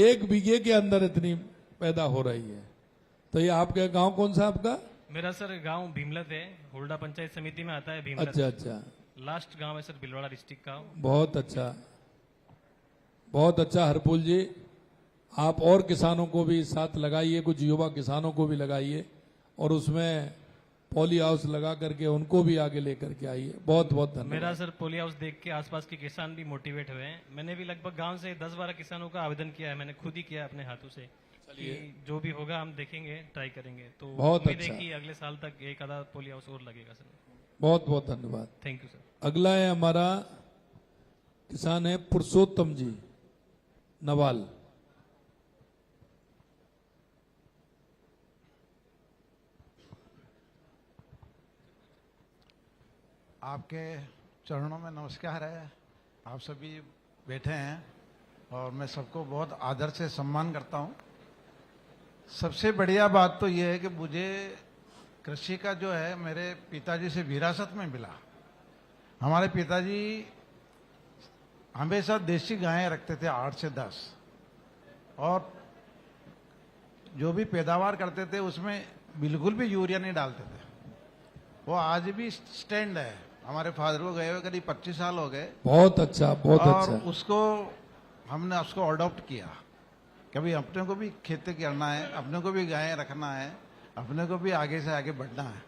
1 बीघे के अंदर इतनी पैदा हो रही है। तो ये आपके गांव कौन सा आपका? मेरा सर गांव भीमलत है, हुरडा पंचायत समिति में आता है भीमलत। अच्छा अच्छा, लास्ट गांव है सर भीलवाड़ा डिस्ट्रिक्ट का। बहुत अच्छा, बहुत अच्छा। हरपुल जी, आप और किसानों को भी साथ लगाइए, कुछ युवा किसानों को भी लगाइए, और उसमें पॉली हाउस लगा करके उनको भी आगे लेकर के आइए। बहुत बहुत धन्यवाद। मेरा सर पॉली हाउस देख के आसपास के किसान भी मोटिवेट हुए हैं। मैंने भी लगभग गांव से 10-12 किसानों का आवेदन किया है, मैंने खुद ही किया है अपने हाथों से। कि जो भी होगा हम देखेंगे, ट्राई करेंगे। तो बहुत उम्मीद अच्छा। है कि अगले साल तक एक आधा पॉली हाउस और लगेगा सर। बहुत बहुत धन्यवाद। Thank you sir. अगला है हमारा किसान है पुरुषोत्तम जी नवाल। आपके चरणों में नमस्कार है। आप सभी बैठे हैं और मैं सबको बहुत आदर से सम्मान करता हूं। सबसे बढ़िया बात तो यह है कि मुझे कृषि का जो है मेरे पिताजी से विरासत में मिला। हमारे पिताजी हमेशा देसी गायें रखते थे 8 से 10, और जो भी पैदावार करते थे उसमें बिल्कुल भी यूरिया नहीं डालते थे। वो आज भी स्टैंड है। हमारे फादर को गए हुए करीब 25 साल हो गए। बहुत अच्छा, बहुत और अच्छा। उसको हमने उसको अडॉप्ट किया। कभी अपने को भी खेती करना है, अपने को भी गायें रखना है, अपने को भी आगे से आगे बढ़ना है।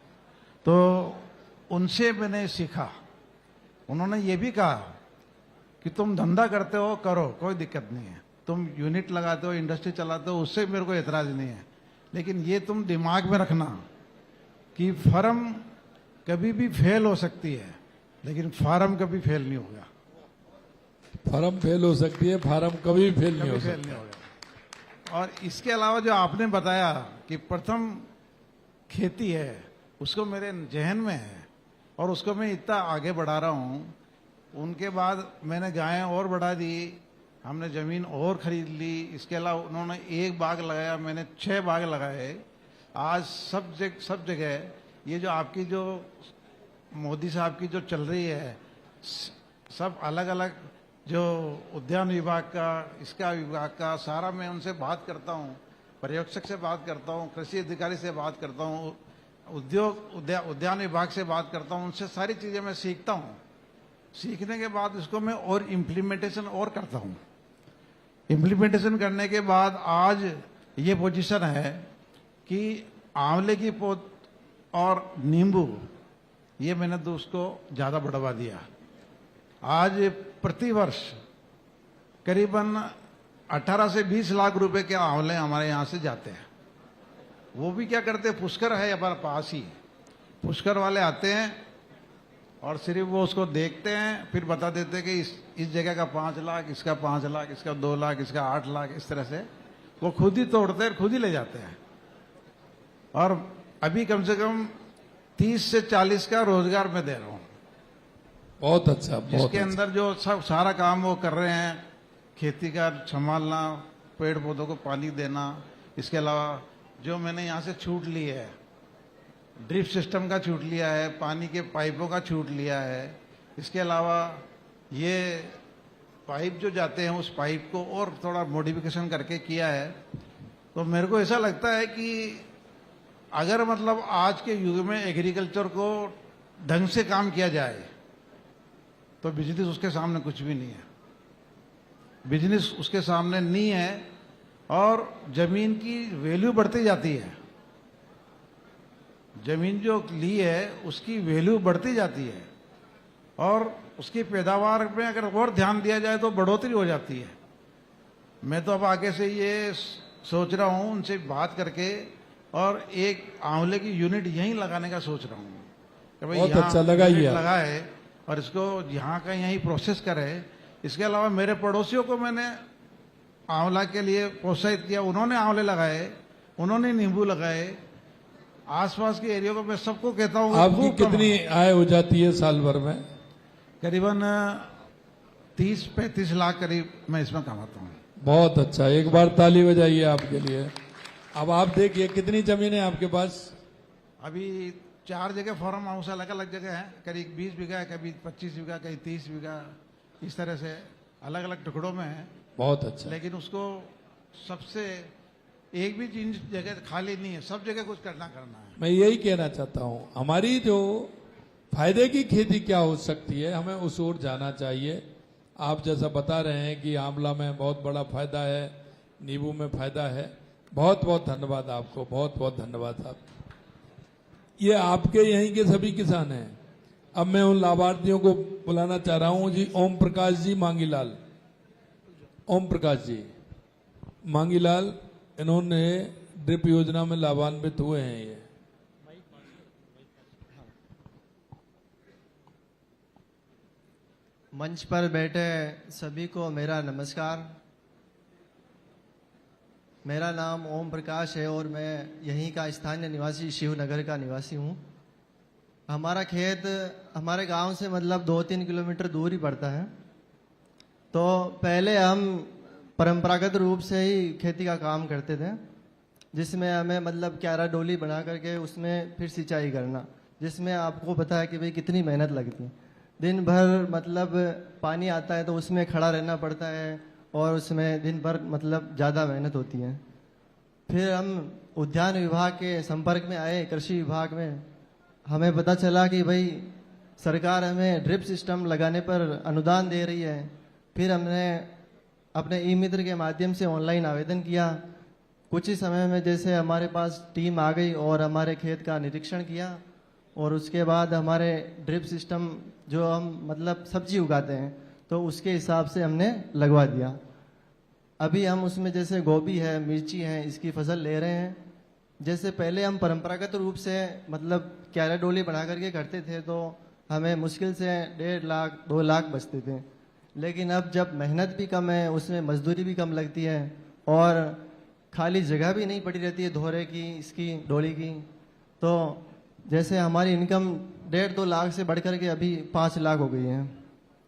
तो उनसे मैंने सीखा। उन्होंने ये भी कहा कि तुम धंधा करते हो करो, कोई दिक्कत नहीं है। तुम यूनिट लगाते हो, इंडस्ट्री चलाते हो, उससे मेरे को एतराज नहीं है, लेकिन ये तुम दिमाग में रखना कि फर्म कभी भी फेल हो सकती है, लेकिन फार्म कभी फेल नहीं होगा। फार्म फेल हो सकती है, फार्म कभी फेल नहीं कभी हो फेल सकती। नहीं होगा। और इसके अलावा जो आपने बताया कि प्रथम खेती है, उसको मेरे जहन में है और उसको मैं इतना आगे बढ़ा रहा हूं। उनके बाद मैंने गायें और बढ़ा दी, हमने जमीन और खरीद ली। इसके अलावा उन्होंने 1 बाग लगाया, मैंने 6 बाग लगाए। आज सब जगह ये जो आपकी जो मोदी साहब की जो चल रही है, सब अलग अलग जो उद्यान विभाग का, इसका विभाग का सारा, मैं उनसे बात करता हूँ, पर्यवेक्षक से बात करता हूँ, कृषि अधिकारी से बात करता हूँ, उद्यान विभाग से बात करता हूँ। उनसे सारी चीजें मैं सीखता हूँ। सीखने के बाद उसको मैं और इम्प्लीमेंटेशन और करता हूँ। इम्प्लीमेंटेशन करने के बाद आज ये पोजीशन है कि आंवले की पौध और नींबू, ये मैंने तो उसको ज्यादा बढ़ावा दिया। आज प्रति वर्ष करीबन 18 से 20 लाख रुपए के आंवले हमारे यहाँ से जाते हैं। वो भी क्या करते हैं, पुष्कर है हमारे पास ही, पुष्कर वाले आते हैं और सिर्फ वो उसको देखते हैं, फिर बता देते हैं कि इस जगह का 5 लाख, इसका 5 लाख, इसका 2 लाख, इसका 8 लाख, इस तरह से वो खुद ही तोड़ते हैं, खुद ही ले जाते हैं। और अभी कम से कम 30 से 40 का रोजगार मैं दे रहा हूँ। बहुत अच्छा, बहुत जिसके अच्छा। अंदर जो सब सारा काम वो कर रहे हैं, खेती का संभालना, पेड़ पौधों को पानी देना। इसके अलावा जो मैंने यहाँ से छूट ली है, ड्रिप सिस्टम का छूट लिया है, पानी के पाइपों का छूट लिया है, इसके अलावा ये पाइप जो जाते हैं उस पाइप को और थोड़ा मॉडिफिकेशन करके किया है। तो मेरे को ऐसा लगता है कि अगर मतलब आज के युग में एग्रीकल्चर को ढंग से काम किया जाए तो बिजनेस उसके सामने कुछ भी नहीं है। बिजनेस उसके सामने नहीं है और जमीन की वैल्यू बढ़ती जाती है। जमीन जो ली है उसकी वैल्यू बढ़ती जाती है और उसकी पैदावार में अगर और ध्यान दिया जाए तो बढ़ोतरी हो जाती है। मैं तो अब आगे से ये सोच रहा हूं उनसे बात करके और एक आंवले की यूनिट यहीं लगाने का सोच रहा हूं कि भाई बहुत यहाँ अच्छा लगा यूनिट ये। लगाए और इसको यहाँ का यहीं प्रोसेस करे। इसके अलावा मेरे पड़ोसियों को मैंने आंवला के लिए प्रोत्साहित किया, उन्होंने आंवले लगाए, उन्होंने नींबू लगाए। आसपास के एरिया को मैं सबको कहता हूँ आपकी कितनी आय हो जाती है साल भर में? करीबन 30-35 लाख करीब मैं इसमें कमाता हूँ। बहुत अच्छा, एक बार ताली बजाइए आपके लिए। अब आप देखिए कितनी जमीन है आपके पास? अभी 4 जगह फार्म हाउस अलग अलग जगह है, करीब 20 बीघा, कभी 25 बीघा, कहीं 30 बीघा, इस तरह से अलग अलग टुकड़ों में है। बहुत अच्छा। लेकिन उसको सबसे एक भी चीज जगह खाली नहीं है, सब जगह कुछ करना है। मैं यही कहना चाहता हूं, हमारी जो फायदे की खेती क्या हो सकती है, हमें उस ओर जाना चाहिए। आप जैसा बता रहे हैं कि आंवला में बहुत बड़ा फायदा है, नींबू में फायदा है। बहुत बहुत धन्यवाद आपको, बहुत बहुत धन्यवाद आप। ये आपके यहीं के सभी किसान हैं। अब मैं उन लाभार्थियों को बुलाना चाह रहा हूं जी। ओम प्रकाश जी मांगीलाल, ओम प्रकाश जी मांगीलाल, इन्होंने ड्रिप योजना में लाभान्वित हुए हैं। ये मंच पर बैठे सभी को मेरा नमस्कार। मेरा नाम ओम प्रकाश है और मैं यहीं का स्थानीय निवासी शिवनगर का निवासी हूँ। हमारा खेत हमारे गांव से मतलब 2-3 किलोमीटर दूर ही पड़ता है। तो पहले हम परंपरागत रूप से ही खेती का काम करते थे, जिसमें हमें मतलब क्यारा डोली बना करके उसमें फिर सिंचाई करना, जिसमें आपको पता है कि भाई कितनी मेहनत लगती है। दिन भर मतलब पानी आता है तो उसमें खड़ा रहना पड़ता है और उसमें दिन भर मतलब ज़्यादा मेहनत होती है। फिर हम उद्यान विभाग के संपर्क में आए, कृषि विभाग में। हमें पता चला कि भाई सरकार हमें ड्रिप सिस्टम लगाने पर अनुदान दे रही है। फिर हमने अपने ई मित्र के माध्यम से ऑनलाइन आवेदन किया। कुछ ही समय में जैसे हमारे पास टीम आ गई और हमारे खेत का निरीक्षण किया और उसके बाद हमारे ड्रिप सिस्टम जो हम मतलब सब्जी उगाते हैं तो उसके हिसाब से हमने लगवा दिया। अभी हम उसमें जैसे गोभी है, मिर्ची है, इसकी फसल ले रहे हैं। जैसे पहले हम परंपरागत रूप से मतलब क्यारा डोली बना करके करते थे तो हमें मुश्किल से 1.5 लाख 2 लाख बचते थे। लेकिन अब जब मेहनत भी कम है, उसमें मजदूरी भी कम लगती है और खाली जगह भी नहीं पड़ी रहती है दोहरे की, इसकी डोली की, तो जैसे हमारी इनकम 1.5-2 लाख से बढ़ कर के अभी 5 लाख हो गई है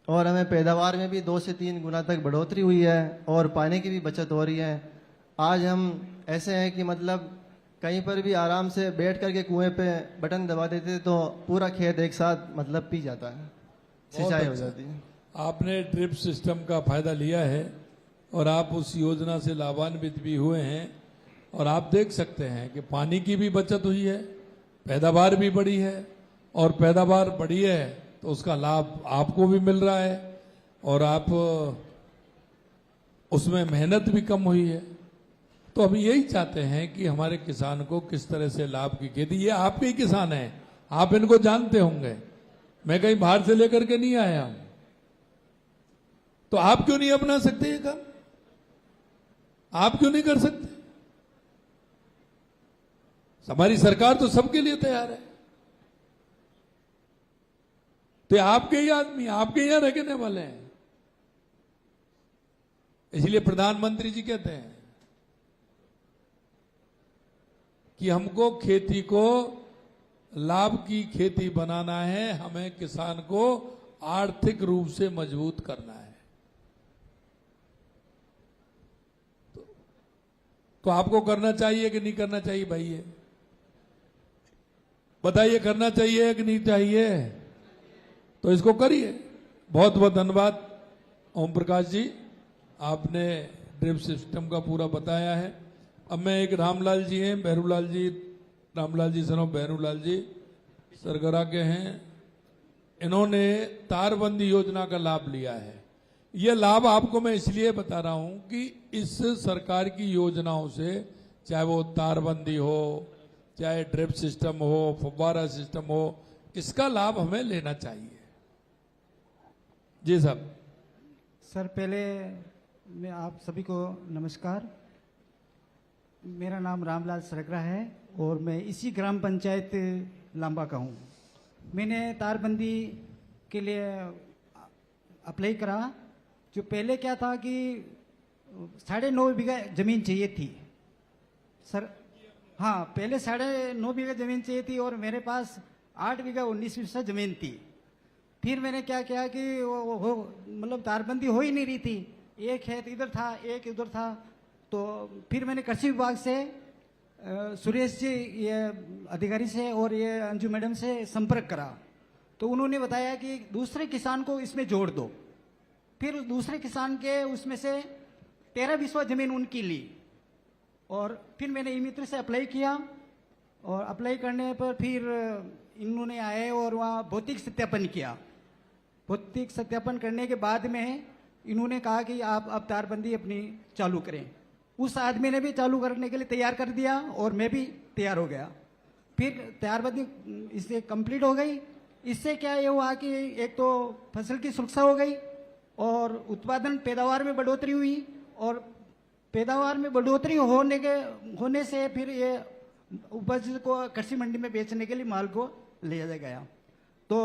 और हमें पैदावार में भी 2 से 3 गुना तक बढ़ोतरी हुई है और पानी की भी बचत हो रही है। आज हम ऐसे हैं कि मतलब कहीं पर भी आराम से बैठ करके कुएं पे बटन दबा देते तो पूरा खेत एक साथ मतलब पी जाता है, सिंचाई हो जाती है। आपने ड्रिप सिस्टम का फायदा लिया है और आप उस योजना से लाभान्वित भी हुए हैं और आप देख सकते हैं कि पानी की भी बचत हुई है, पैदावार भी बढ़ी है और पैदावार बढ़ी है तो उसका लाभ आपको भी मिल रहा है और आप उसमें मेहनत भी कम हुई है। तो हम यही चाहते हैं कि हमारे किसान को किस तरह से लाभ की खेती, ये आपके ही किसान हैं, आप इनको जानते होंगे, मैं कहीं बाहर से लेकर के नहीं आया हूं। तो आप क्यों नहीं अपना सकते ये काम? आप क्यों नहीं कर सकते? हमारी सरकार तो सबके लिए तैयार है। तो आपके ही आदमी, आपके यहां रहने वाले हैं। इसलिए प्रधानमंत्री जी कहते हैं कि हमको खेती को लाभ की खेती बनाना है, हमें किसान को आर्थिक रूप से मजबूत करना है। तो आपको करना चाहिए कि नहीं करना चाहिए भाई? ये बताइए, करना चाहिए कि नहीं चाहिए? तो इसको करिए। बहुत बहुत धन्यवाद ओम प्रकाश जी, आपने ड्रिप सिस्टम का पूरा बताया है। अब मैं एक रामलाल जी हैं, बहरूलाल जी, रामलाल जी सनो बहरूलाल जी सरगरा के हैं, इन्होंने तारबंदी योजना का लाभ लिया है। यह लाभ आपको मैं इसलिए बता रहा हूं कि इस सरकार की योजनाओं से, चाहे वो तारबंदी हो, चाहे ड्रिप सिस्टम हो, फव्वारा सिस्टम हो, इसका लाभ हमें लेना चाहिए। जी साहब। सर, पहले मैं आप सभी को नमस्कार। मेरा नाम रामलाल सरगरा है और मैं इसी ग्राम पंचायत लांबा का हूँ। मैंने तारबंदी के लिए अप्लाई करा। जो पहले क्या था कि 9.5 बीघा जमीन चाहिए थी सर। हाँ, पहले 9.5 बीघा जमीन चाहिए थी और मेरे पास 8 बीघा 19 हिस्सा जमीन थी। फिर मैंने क्या किया कि वो मतलब तारबंदी हो ही नहीं रही थी, एक खेत इधर था एक उधर था। तो फिर मैंने कृषि विभाग से सुरेश जी ये अधिकारी से और ये अंजू मैडम से संपर्क करा, तो उन्होंने बताया कि दूसरे किसान को इसमें जोड़ दो। फिर दूसरे किसान के उसमें से 13-20 जमीन उनकी ली और फिर मैंने ई मित्र से अप्लाई किया और अप्लाई करने पर फिर इन्होंने आए और वहाँ भौतिक सत्यापन किया। भौतिक सत्यापन करने के बाद में इन्होंने कहा कि आप अब तारबंदी अपनी चालू करें। उस आदमी ने भी चालू करने के लिए तैयार कर दिया और मैं भी तैयार हो गया। फिर तारबंदी इससे कंप्लीट हो गई। इससे क्या ये हुआ कि एक तो फसल की सुरक्षा हो गई और उत्पादन पैदावार में बढ़ोतरी हुई और पैदावार में बढ़ोतरी होने से फिर ये उपज को कृषि मंडी में बेचने के लिए माल को ले जाया गया। तो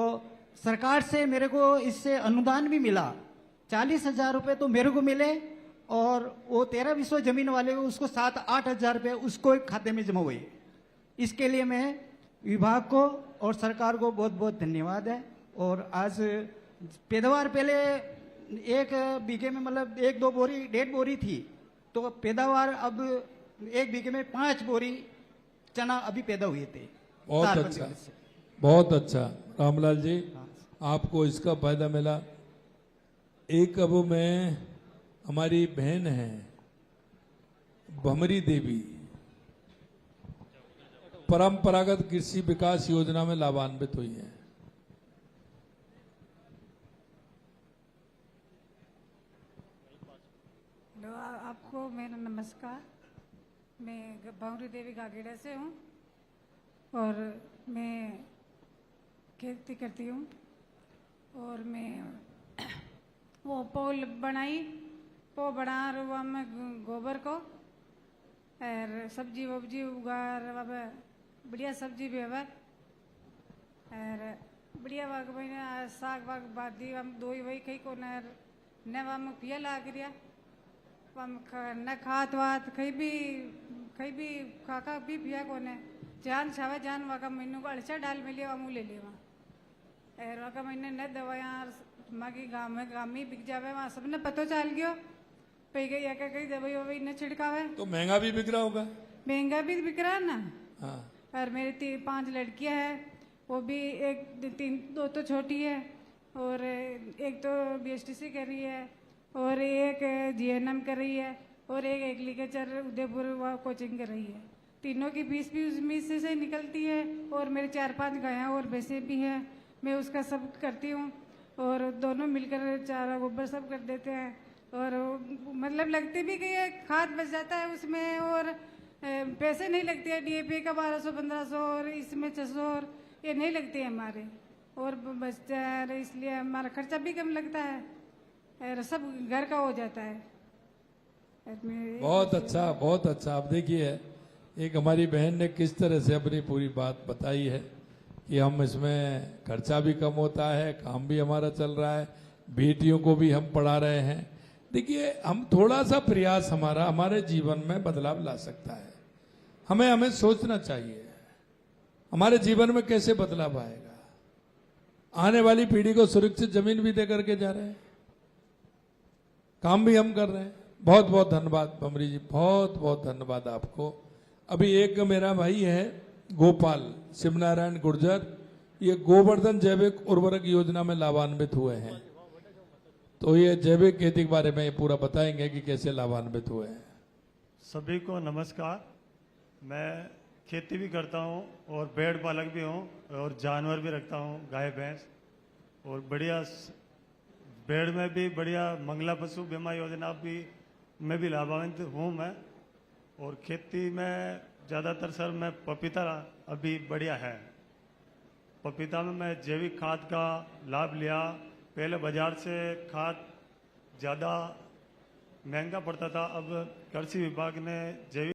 सरकार से मेरे को इससे अनुदान भी मिला, 40,000 रुपये तो मेरे को मिले और वो 13-20 जमीन वाले को उसको 7-8 हज़ार रुपये उसको खाते में जमा हुए। इसके लिए मैं विभाग को और सरकार को बहुत बहुत धन्यवाद है। और आज पैदावार पहले 1 बीघे में मतलब 1-2 बोरी 1.5 बोरी थी, तो पैदावार अब 1 बीघे में 5 बोरी चना अभी पैदा हुए थे। बहुत अच्छा, बहुत अच्छा रामलाल जी, आपको इसका फायदा मिला। एक अब मैं हमारी बहन है भमरी देवी, परंपरागत कृषि विकास योजना में लाभान्वित हुई है। आपको मेरा नमस्कार। मैं भमरी देवी गागेड़ा से हूँ और मैं खेती करती हूँ और मैं वो पोल बनाई, पो बना रुआ में गोबर को और सब्जी वब्जी उगा अब बढ़िया सब्जी भी है और बढ़िया बाग मैंने साग बाग बादी हम दो ही वही कहीं को न वम पिया लाग रिया वम न खात वात कहीं भी खाका भी पिया को ने जान छावे जान वाका मैनू को अड़चा डाल मिलिया वमू ले लिया और वाका मैंने न दवाया मागी गाँव में बिक जावे वहाँ सबने पतो चल गयो पे गई एक कई दवाई ववाई न छिड़कावे तो महंगा भी बिक रहा होगा। महंगा भी बिक रहा है ना। हाँ। और मेरी 5 लड़कियां हैं, वो भी 2 तो छोटी है और एक तो BSTC कर रही है और एक GNM कर रही है और एक एग्रीकल्चर उदयपुर वह कोचिंग कर रही है। तीनों की फीस भी उसमें से निकलती है और मेरे 4-5 गायें और भैंसें भी हैं, मैं उसका सब करती हूँ और दोनों मिलकर चारा गोबर सब कर देते हैं और मतलब लगती भी कि ये खाद बच जाता है उसमें और पैसे नहीं लगते हैं। DAP का 1200-1500 और इसमें 600 और ये नहीं लगते हैं हमारे और बचता है, इसलिए हमारा खर्चा भी कम लगता है और सब घर का हो जाता है। बहुत अच्छा, बहुत अच्छा। आप देखिए एक हमारी बहन ने किस तरह से अपनी पूरी बात बताई है कि हम इसमें खर्चा भी कम होता है, काम भी हमारा चल रहा है, बेटियों को भी हम पढ़ा रहे हैं। देखिए हम थोड़ा सा प्रयास हमारे जीवन में बदलाव ला सकता है। हमें सोचना चाहिए हमारे जीवन में कैसे बदलाव आएगा। आने वाली पीढ़ी को सुरक्षित जमीन भी दे करके जा रहे हैं, काम भी हम कर रहे हैं। बहुत बहुत धन्यवाद भमरी जी, बहुत बहुत धन्यवाद आपको। अभी एक मेरा भाई है गोपाल शिवनारायण गुर्जर, ये गोवर्धन जैविक उर्वरक योजना में लाभान्वित हुए हैं। तो ये जैविक खेती के बारे में ये पूरा बताएंगे कि कैसे लाभान्वित हुए हैं। सभी को नमस्कार। मैं खेती भी करता हूँ और भेड़ पालक भी हूँ और जानवर भी रखता हूँ, गाय भैंस। और बढ़िया भेड़ में भी बढ़िया मंगला पशु बीमा योजना भी में भी लाभान्वित हूँ मैं। और खेती में ज़्यादातर सर मैं पपीता अभी बढ़िया है। पपीता में मैं जैविक खाद का लाभ लिया। पहले बाजार से खाद ज़्यादा महंगा पड़ता था, अब कृषि विभाग ने जैविक